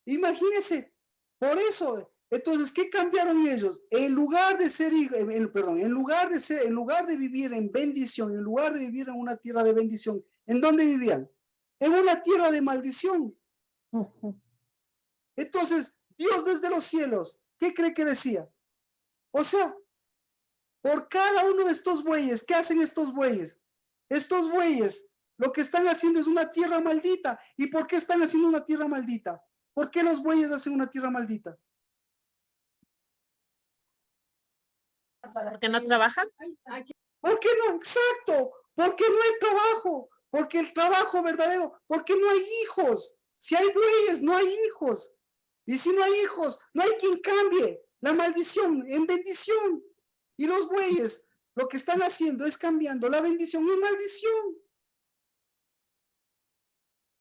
Imagínese, por eso, entonces, ¿qué cambiaron ellos? En lugar de ser, en lugar de vivir en bendición, en lugar de vivir en una tierra de bendición, ¿en dónde vivían? En una tierra de maldición. Entonces, Dios desde los cielos, ¿qué cree que decía? O sea, por cada uno de estos bueyes, ¿qué hacen estos bueyes? Estos bueyes, lo que están haciendo es una tierra maldita. ¿Y por qué están haciendo una tierra maldita? ¿Por qué los bueyes hacen una tierra maldita? ¿Porque no trabajan? ¿Por qué no? Exacto. Porque no hay trabajo. Porque el trabajo verdadero. Porque no hay hijos. Si hay bueyes, no hay hijos. Y si no hay hijos, no hay quien cambie la maldición en bendición. Y los bueyes lo que están haciendo es cambiando la bendición en maldición.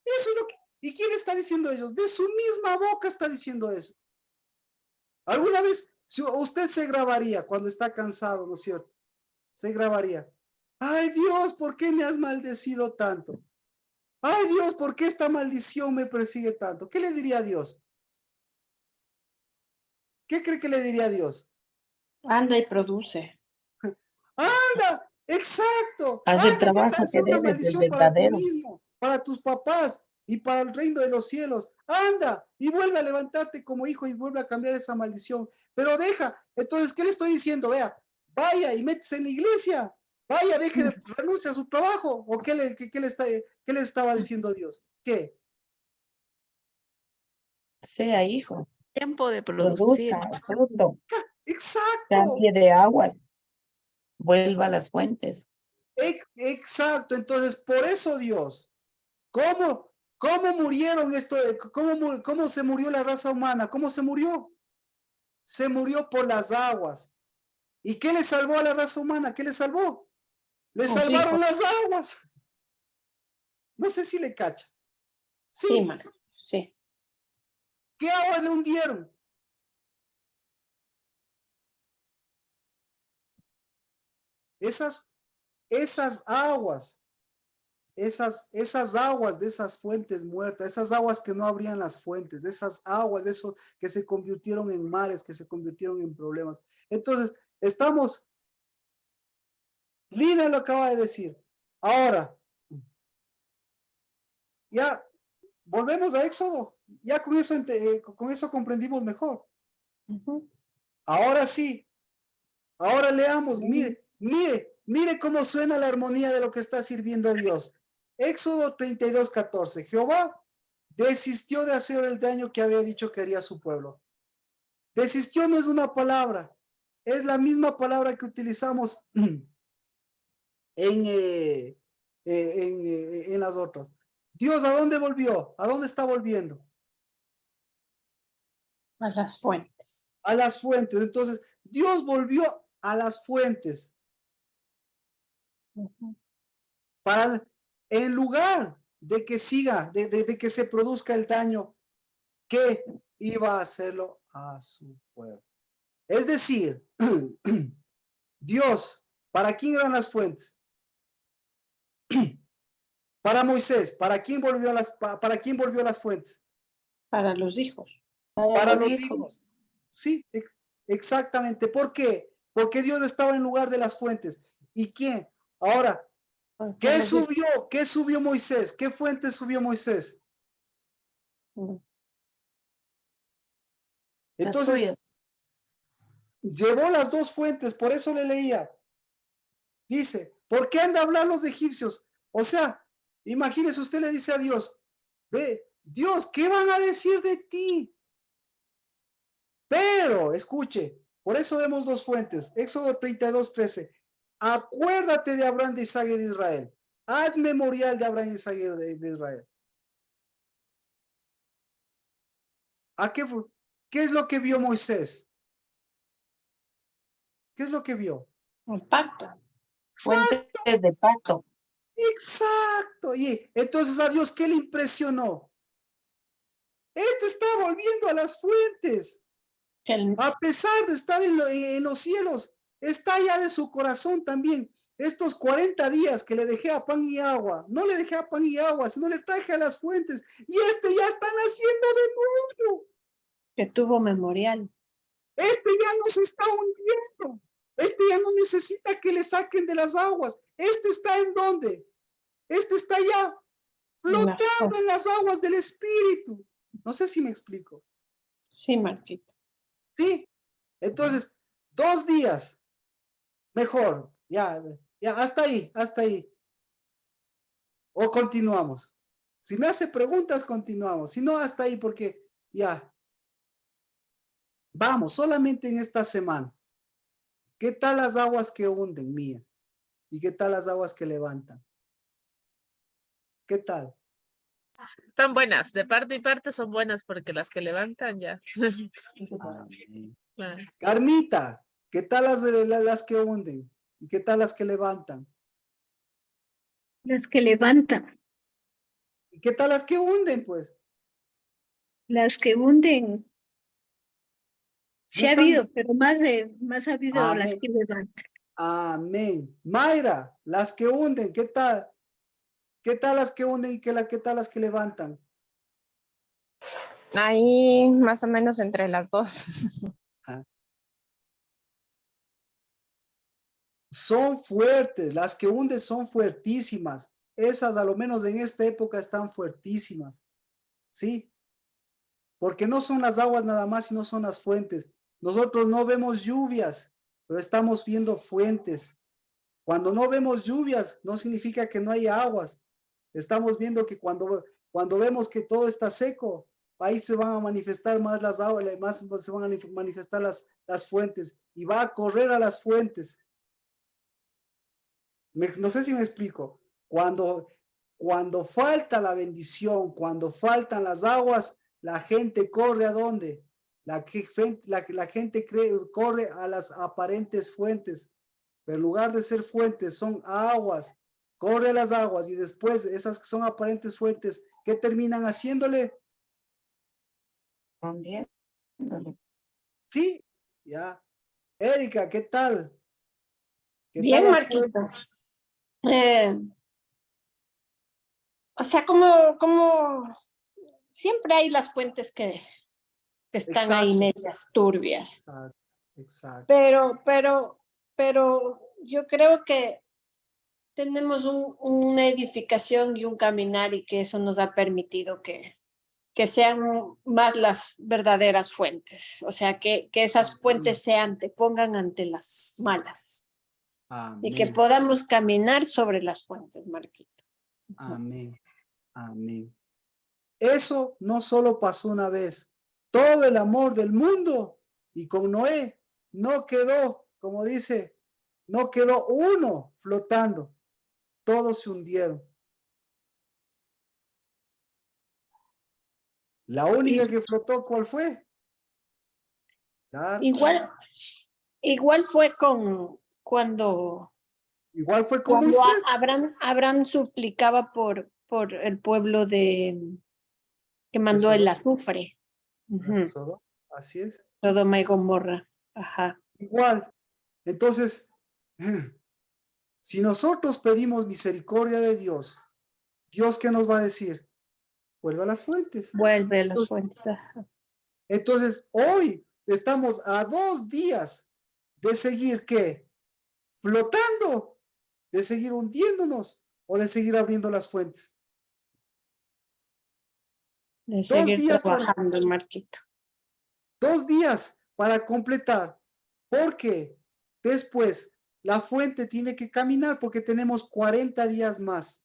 Eso es lo que... ¿Y quién está diciendo ellos? De su misma boca está diciendo eso. ¿Alguna vez si usted se grabaría cuando está cansado, ¿no es cierto? Se grabaría. Ay Dios, ¿por qué me has maldecido tanto? Ay Dios, ¿por qué esta maldición me persigue tanto? ¿Qué le diría a Dios? ¿Qué cree que le diría a Dios? Anda y produce. ¡Anda! ¡Exacto! Haz el ¡Anda, que trabajo parece que una debes, el maldición para ti verdadero. mismo, para tus papás y para el reino de los cielos! ¡Anda! Y vuelve a levantarte como hijo y vuelve a cambiar esa maldición. Pero deja. Entonces, ¿qué le estoy diciendo? Vea, vaya y métese en la iglesia. Vaya, deje, renuncia a su trabajo. ¿O qué le estaba diciendo Dios? ¿Qué? Sea hijo, Tiempo de produzca producir. fruto, ¡Exacto! cambie de aguas, vuelva a las fuentes. Exacto. Entonces, por eso Dios, ¿cómo murieron esto? ¿Cómo se murió la raza humana? ¿Cómo se murió? Se murió por las aguas. ¿Y qué le salvó a la raza humana? ¿Qué le salvó? Le Los salvaron hijos. las aguas. No sé si le cacha. Sí, Sí. Marquito, sí. ¿Qué aguas le hundieron? Esas aguas, esas aguas de esas fuentes muertas, esas aguas que no abrían las fuentes, esas aguas de esos que se convirtieron en mares, que se convirtieron en problemas. Entonces, Lina lo acaba de decir. Ahora, ya volvemos a Éxodo. Ya con eso comprendimos mejor. Ujú. Ahora sí, ahora leamos, mire cómo suena la armonía de lo que está sirviendo a Dios. Éxodo 32:14. Jehová desistió de hacer el daño que había dicho que haría a su pueblo. Desistió no es una palabra, es la misma palabra que utilizamos en las otras. Dios, ¿a dónde volvió? ¿A dónde está volviendo? A las fuentes. A las fuentes. Entonces, Dios volvió a las fuentes Ujú. para, en lugar de que siga, de que se produzca el daño que iba a hacerlo a su pueblo. Es decir, Dios, ¿para quién eran las fuentes? Para Moisés, ¿para quién volvió las fuentes? Para los hijos. Para los hijos. Sí, exactamente. ¿Por qué? Porque Dios estaba en lugar de las fuentes. ¿Y quién? Ahora, Porque ¿qué los hijos. subió? ¿Qué subió Moisés? ¿Qué fuente subió Moisés? Ujú. Las Entonces, suyas. llevó las dos fuentes, por eso le leía. Dice, ¿por qué han de hablar los egipcios? O sea, imagínese, usted le dice a Dios, ve, Dios, ¿qué van a decir de ti? Pero, escuche, por eso vemos dos fuentes. Éxodo 32:13. Acuérdate de Abraham, de Isaac y de Israel. Haz memorial de Abraham, Isaac y de Israel. ¿Qué es lo que vio Moisés? ¿Qué es lo que vio? El pacto. Fuentes de pacto. Exacto. Y entonces a Dios, ¿qué le impresionó? Este está volviendo a las fuentes. Que el- A pesar de estar en los cielos, está allá de su corazón también. Estos 40 días que le dejé a pan y agua, no le dejé a pan y agua, sino le traje a las fuentes. Y ya están haciendo de nuevo. que tuvo memorial. Ya no se está hundiendo. Ya no necesita que le saquen de las aguas. Está en dónde? Está ya En la flotando fuente. en las aguas del Espíritu. No sé si me explico. Sí, Marquito. ¿Sí? Entonces, 2 días. Mejor. Ya, hasta ahí, hasta ahí. O continuamos. Si me hace preguntas, continuamos. Si no, hasta ahí, porque ya. Vamos, solamente en esta semana. ¿Qué tal las aguas que hunden, mía? ¿Y qué tal las aguas que levantan? ¿Qué tal? Están buenas, de parte y parte son buenas porque las que levantan ya. Amén. Claro. Carmita, ¿Qué tal las que hunden? ¿Y qué tal las que levantan? Las que levantan, ¿Y qué tal las que hunden, pues? las que hunden. No Sí ha están. habido, pero más ha habido las Amén. que levantan. Amén. Mayra, las que hunden, ¿qué tal? ¿Qué tal las que hunden y qué tal las que levantan? Ahí más o menos entre las dos. Son fuertes, las que hunden son fuertísimas. Esas, a lo menos en esta época, están fuertísimas. ¿Sí? Porque no son las aguas nada más, sino son las fuentes. Nosotros no vemos lluvias, pero estamos viendo fuentes. Cuando no vemos lluvias, no significa que no hay aguas. Estamos viendo que cuando vemos que todo está seco, ahí se van a manifestar más las aguas, más se van a manifestar las fuentes y va a correr a las fuentes. No sé si me explico. Cuando falta la bendición, cuando faltan las aguas, la gente corre ¿a dónde? La gente corre a las aparentes fuentes, pero en lugar de ser fuentes son aguas. Corre a las aguas y después esas que son aparentes fuentes, ¿qué terminan haciéndole? Hundiéndole. Sí, ya. Erika, ¿qué tal? ¿Qué Bien, tal las Marquito. fuentes? O sea, como siempre hay las fuentes que están ahí Exacto, medias turbias, exacto, exacto. pero yo creo que tenemos una edificación y un caminar y que eso nos ha permitido que sean más las verdaderas fuentes, o sea, que esas fuentes se antepongan ante las malas y que Amén, podamos caminar sobre las fuentes, Marquito. amén, amén. Eso no solo pasó una vez, todo el amor del mundo y con Noé no quedó, como dice, no quedó uno flotando, todos se hundieron. La única que flotó, ¿cuál fue? Claro, Igual fue cuando igual fue con Moisés. Abraham suplicaba por el pueblo que mandó el azufre. Sodoma, así es. Sodoma y Gomorra. Ajá. Igual. Entonces, si nosotros pedimos misericordia de Dios, ¿Dios qué nos va a decir? Vuelve a las fuentes. Vuelve a las fuentes. Entonces, hoy estamos a 2 días de seguir, ¿qué? Flotando, de seguir hundiéndonos o de seguir abriendo las fuentes. De 2 seguir días trabajando, Marquito. 2 días para completar, porque después la fuente tiene que caminar porque tenemos 40 días más.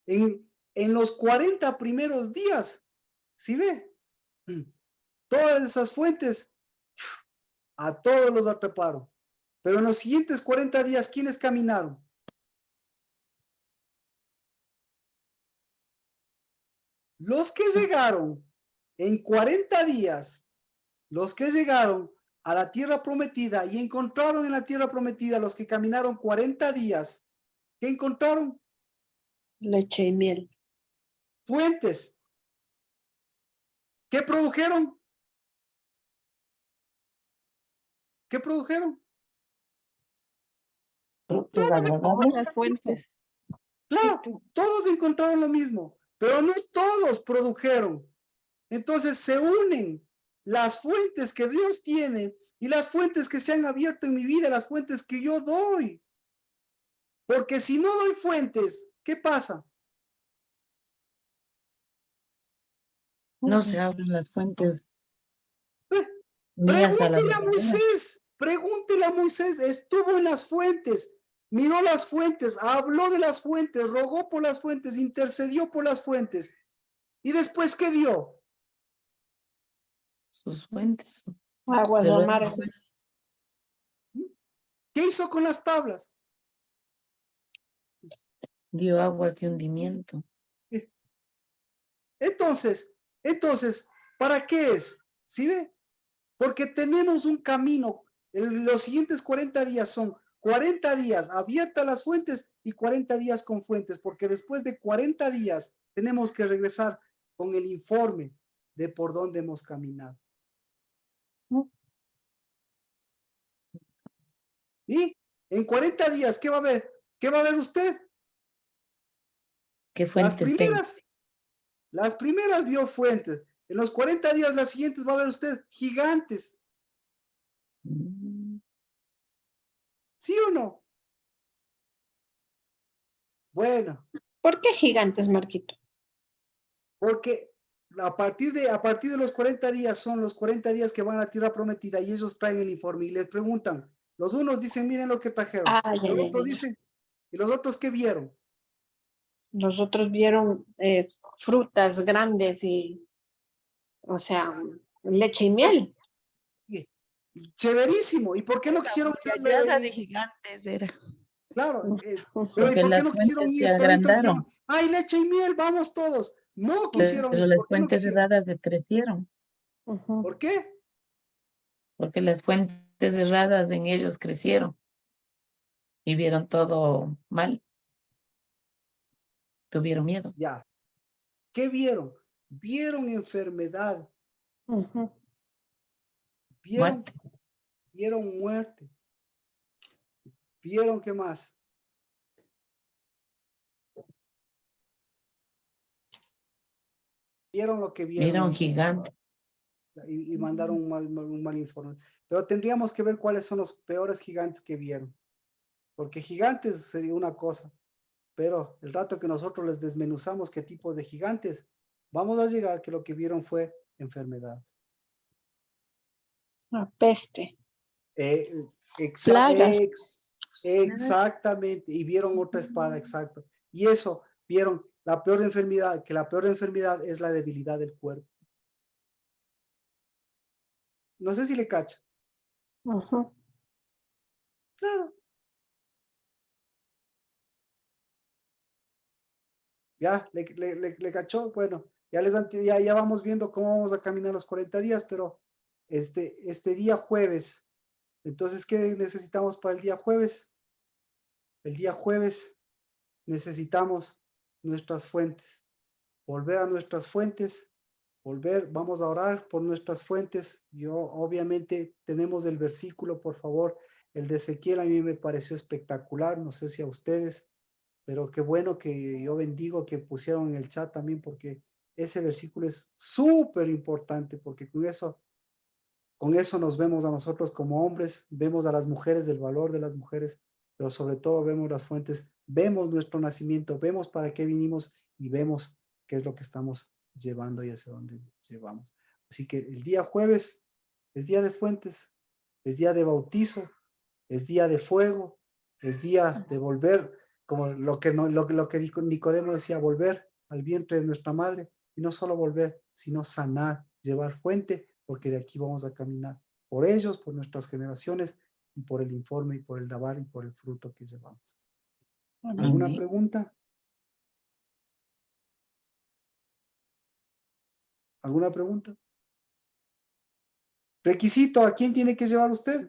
En los 40 primeros días, ¿sí ve? Todas esas fuentes, a todos los atraparon. Pero en los siguientes 40 días, ¿quiénes caminaron? Los que llegaron en 40 días, los que llegaron a la tierra prometida y encontraron en la tierra prometida los que caminaron 40 días, ¿qué encontraron? Leche y miel. Fuentes. ¿Qué produjeron? ¿Qué produjeron? Frutos agradables. Las fuentes. Claro, todos encontraron lo mismo, pero no todos produjeron. Entonces se unen las fuentes que Dios tiene y las fuentes que se han abierto en mi vida, las fuentes que yo doy. Porque si no doy fuentes, ¿qué pasa? No se abren las fuentes. Mías a la verdadera. Pregúntele a Moisés, estuvo en las fuentes, miró las fuentes, habló de las fuentes, rogó por las fuentes, intercedió por las fuentes. ¿Y después qué dio? Sus fuentes. Aguas amargas. ¿Qué hizo con las tablas? Dio aguas de hundimiento. Entonces, ¿para qué es? ¿Sí ve? Porque tenemos un camino. Los siguientes 40 días son 40 días abiertas las fuentes y 40 días con fuentes, porque después de 40 días tenemos que regresar con el informe de por dónde hemos caminado. Y en 40 días, ¿qué va a ver? ¿Qué va a ver usted? ¿Qué fuentes tengo? Las primeras vio fuentes. En los 40 días, las siguientes va a ver usted gigantes. Mm, ¿Sí o no? Bueno, ¿Por qué gigantes, Marquito? porque a partir de los 40 días son los 40 días que van a tierra prometida y ellos traen el informe y les preguntan. Los unos dicen, miren lo que trajeron. Ah, ya, Los ya, otros ya. dicen, ¿y los otros qué vieron? Los otros vieron frutas grandes y, o sea, leche y miel. Y chéverísimo. ¿Y por qué no quisieron Callada de ir? gigantes era. Claro, pero ¿y Porque por qué las no quisieron fuentes se ir? Toditos dijeron, agrandaron, ¡ay, leche y miel, vamos todos! No quisieron pero ir. las ¿Por qué no fuentes quisieron? cerradas decrecieron. ¿Por qué? Porque las fuentes cerradas en ellos crecieron y vieron todo mal, tuvieron miedo. Ya. ¿Qué vieron? Vieron enfermedad, vieron, Muerte. vieron muerte, vieron qué más. Vieron lo que Vieron vieron gigantes. y mandaron un mal informe. Pero tendríamos que ver cuáles son los peores gigantes que vieron. Porque gigantes sería una cosa, pero el rato que nosotros les desmenuzamos qué tipo de gigantes, vamos a llegar que lo que vieron fue enfermedades. La peste. Plagas. Exactamente, y vieron otra espada, exacto. Y eso, vieron la peor enfermedad, que la peor enfermedad es la debilidad del cuerpo. No sé si le cacha. Claro. Ya, le cachó. Bueno, ya vamos viendo cómo vamos a caminar los 40 días, pero este día jueves, entonces, ¿qué necesitamos para el día jueves? El día jueves necesitamos nuestras fuentes, volver a nuestras fuentes, vamos a orar por nuestras fuentes. Yo, obviamente, tenemos el versículo, por favor, el de Ezequiel a mí me pareció espectacular, no sé si a ustedes, pero qué bueno que yo bendigo que pusieron en el chat también, porque ese versículo es súper importante, porque con eso nos vemos a nosotros como hombres, vemos a las mujeres, el valor de las mujeres, pero sobre todo vemos las fuentes, vemos nuestro nacimiento, vemos para qué vinimos y vemos qué es lo que estamos llevando y hacia dónde llevamos. Así que el día jueves es día de fuentes, es día de bautizo, es día de fuego, es día de volver, como lo que dijo Nicodemo decía, volver al vientre de nuestra madre, y no solo volver, sino sanar, llevar fuente, porque de aquí vamos a caminar por ellos, por nuestras generaciones, y por el informe, y por el dabar, y por el fruto que llevamos. ¿Alguna Amén. pregunta? ¿Alguna pregunta? Requisito, ¿a quién tiene que llevar usted?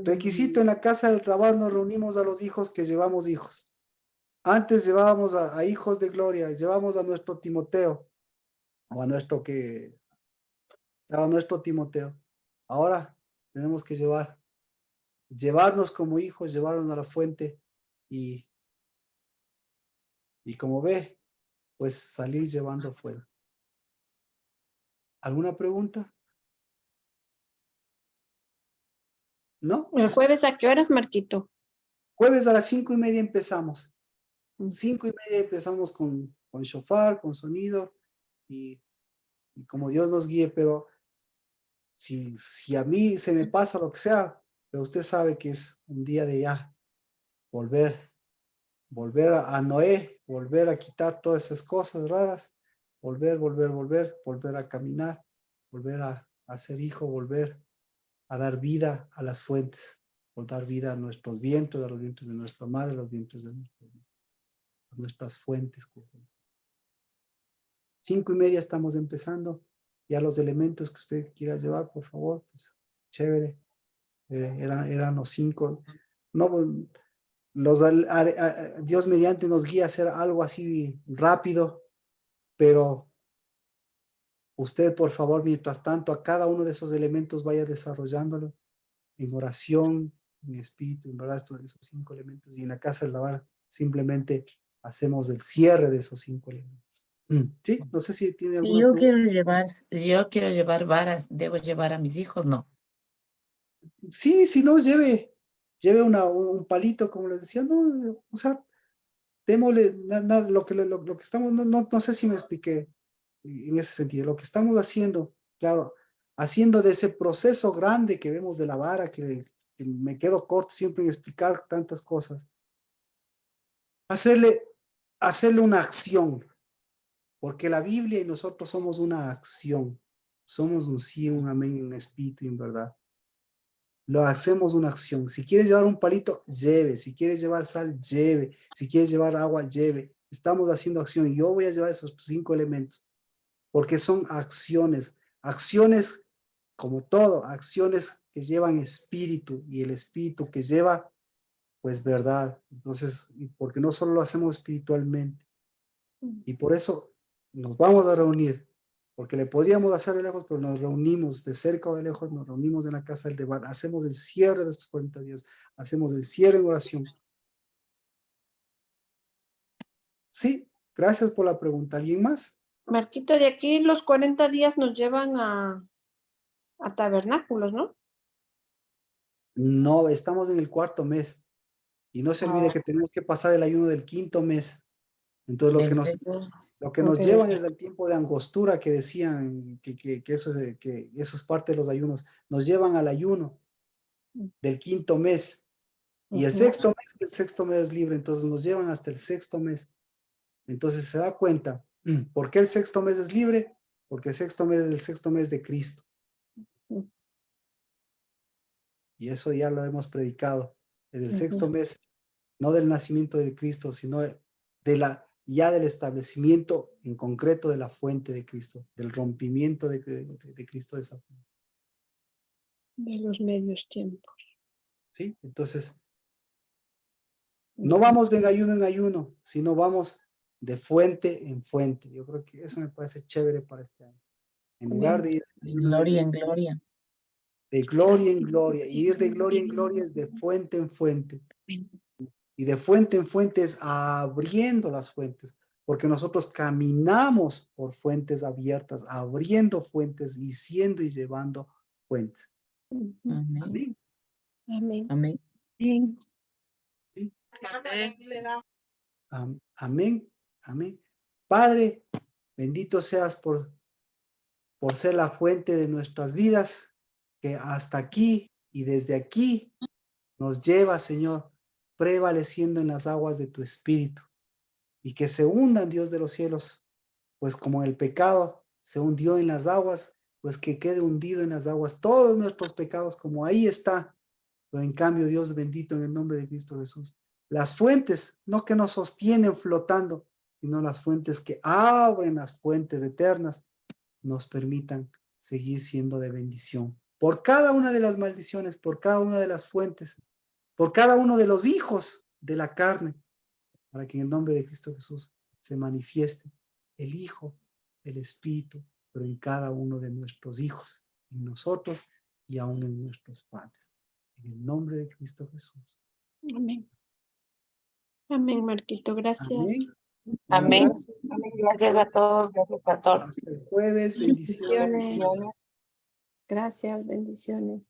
Requisito, en la casa del trabajo nos reunimos a los hijos que llevamos hijos. Antes llevábamos a hijos de gloria, llevamos a nuestro Timoteo, o a nuestro Timoteo. Ahora tenemos que llevarnos como hijos, llevarnos a la fuente y como ve, pues salir llevando fuera. ¿Alguna pregunta? ¿No? ¿El jueves a qué horas, Marquito? Jueves a las 5:30 empezamos. 5:30 empezamos con shofar, con sonido y como Dios nos guíe, pero si a mí se me pasa lo que sea, pero usted sabe que es un día de ya volver a Noé, volver a quitar todas esas cosas raras, volver a caminar, volver a ser hijo, volver a dar vida a las fuentes, por dar vida a nuestros vientos, a los vientos de nuestra madre, a los vientos de nuestros hijos, a nuestras fuentes. 5:30 estamos empezando ya los elementos que usted quiera llevar, por favor, pues chévere. Eran los 5. No, pues, Dios mediante nos guía a hacer algo así rápido, pero usted, por favor, mientras tanto, a cada uno de esos elementos vaya desarrollándolo en oración, en espíritu, en verdad, esos 5 elementos. Y en la casa del lavar simplemente hacemos el cierre de esos 5 elementos. Sí, no sé si tiene alguna Yo pregunta. quiero llevar varas, ¿debo llevar a mis hijos? No. Sí, si no, lleve un palito, como les decía, no, o sea, démosle lo que estamos, no sé si me expliqué en ese sentido, lo que estamos haciendo, claro, haciendo de ese proceso grande que vemos de la vara, que me quedo corto siempre en explicar tantas cosas, hacerle una acción, porque la Biblia y nosotros somos una acción, somos un sí, un amén, un espíritu, en verdad. Lo hacemos una acción. Si quieres llevar un palito, lleve. Si quieres llevar sal, lleve. Si quieres llevar agua, lleve. Estamos haciendo acción. Yo voy a llevar esos 5 elementos, porque son acciones. Acciones, como todo, acciones que llevan espíritu, y el espíritu que lleva, pues, verdad. Entonces, porque no solo lo hacemos espiritualmente. Y por eso nos vamos a reunir, porque le podríamos hacer de lejos, pero nos reunimos de cerca o de lejos, nos reunimos en la casa del Debar, hacemos el cierre de estos 40 días, hacemos el cierre en oración. Sí, gracias por la pregunta. ¿Alguien más? Marquito, de aquí los 40 días nos llevan a tabernáculos, ¿no? No, estamos en el 4º mes, y no se olvide que tenemos que pasar el ayuno del 5º mes. Entonces, lo que nos llevan es el tiempo de angostura que decían que eso es parte de los ayunos. Nos llevan al ayuno del 5º mes. Y el 6º mes es libre, entonces nos llevan hasta el 6º mes. Entonces se da cuenta, ¿por qué el 6º mes es libre? Porque el 6º mes es el 6º mes de Cristo. Y eso ya lo hemos predicado. Es el 6º mes, no del nacimiento de Cristo, sino del establecimiento en concreto de la fuente de Cristo, del rompimiento de Cristo de esa fuente. De los medios tiempos. ¿Sí? Entonces, no vamos de ayuno en ayuno, sino vamos de fuente en fuente. Yo creo que eso me parece chévere para este año. En lugar de ir de gloria en gloria. De gloria en gloria. Y ir de gloria en gloria es de fuente en fuente. Y de fuente en fuente es abriendo las fuentes. Porque nosotros caminamos por fuentes abiertas, abriendo fuentes y siendo y llevando fuentes. Amén. Amén. Amén. Bien. ¿Sí? Amén. Amén. Padre, bendito seas por ser la fuente de nuestras vidas, que hasta aquí y desde aquí nos lleva, Señor, prevaleciendo en las aguas de tu Espíritu, y que se hundan, Dios de los cielos, pues como el pecado se hundió en las aguas, pues que quede hundido en las aguas todos nuestros pecados, como ahí está. Pero en cambio, Dios bendito, en el nombre de Cristo Jesús, las fuentes, no que nos sostienen flotando, sino las fuentes que abren las fuentes eternas, nos permitan seguir siendo de bendición. Por cada una de las maldiciones, por cada una de las fuentes, por cada uno de los hijos de la carne, para que en el nombre de Cristo Jesús se manifieste el Hijo del Espíritu, pero en cada uno de nuestros hijos, en nosotros y aún en nuestros padres. En el nombre de Cristo Jesús. Amén. Amén, Marquito. Gracias. Amén. Amén. Abrazo. Amén. Gracias a todos. Gracias a todos. Hasta el jueves. Bendiciones. Bendiciones. Gracias, bendiciones.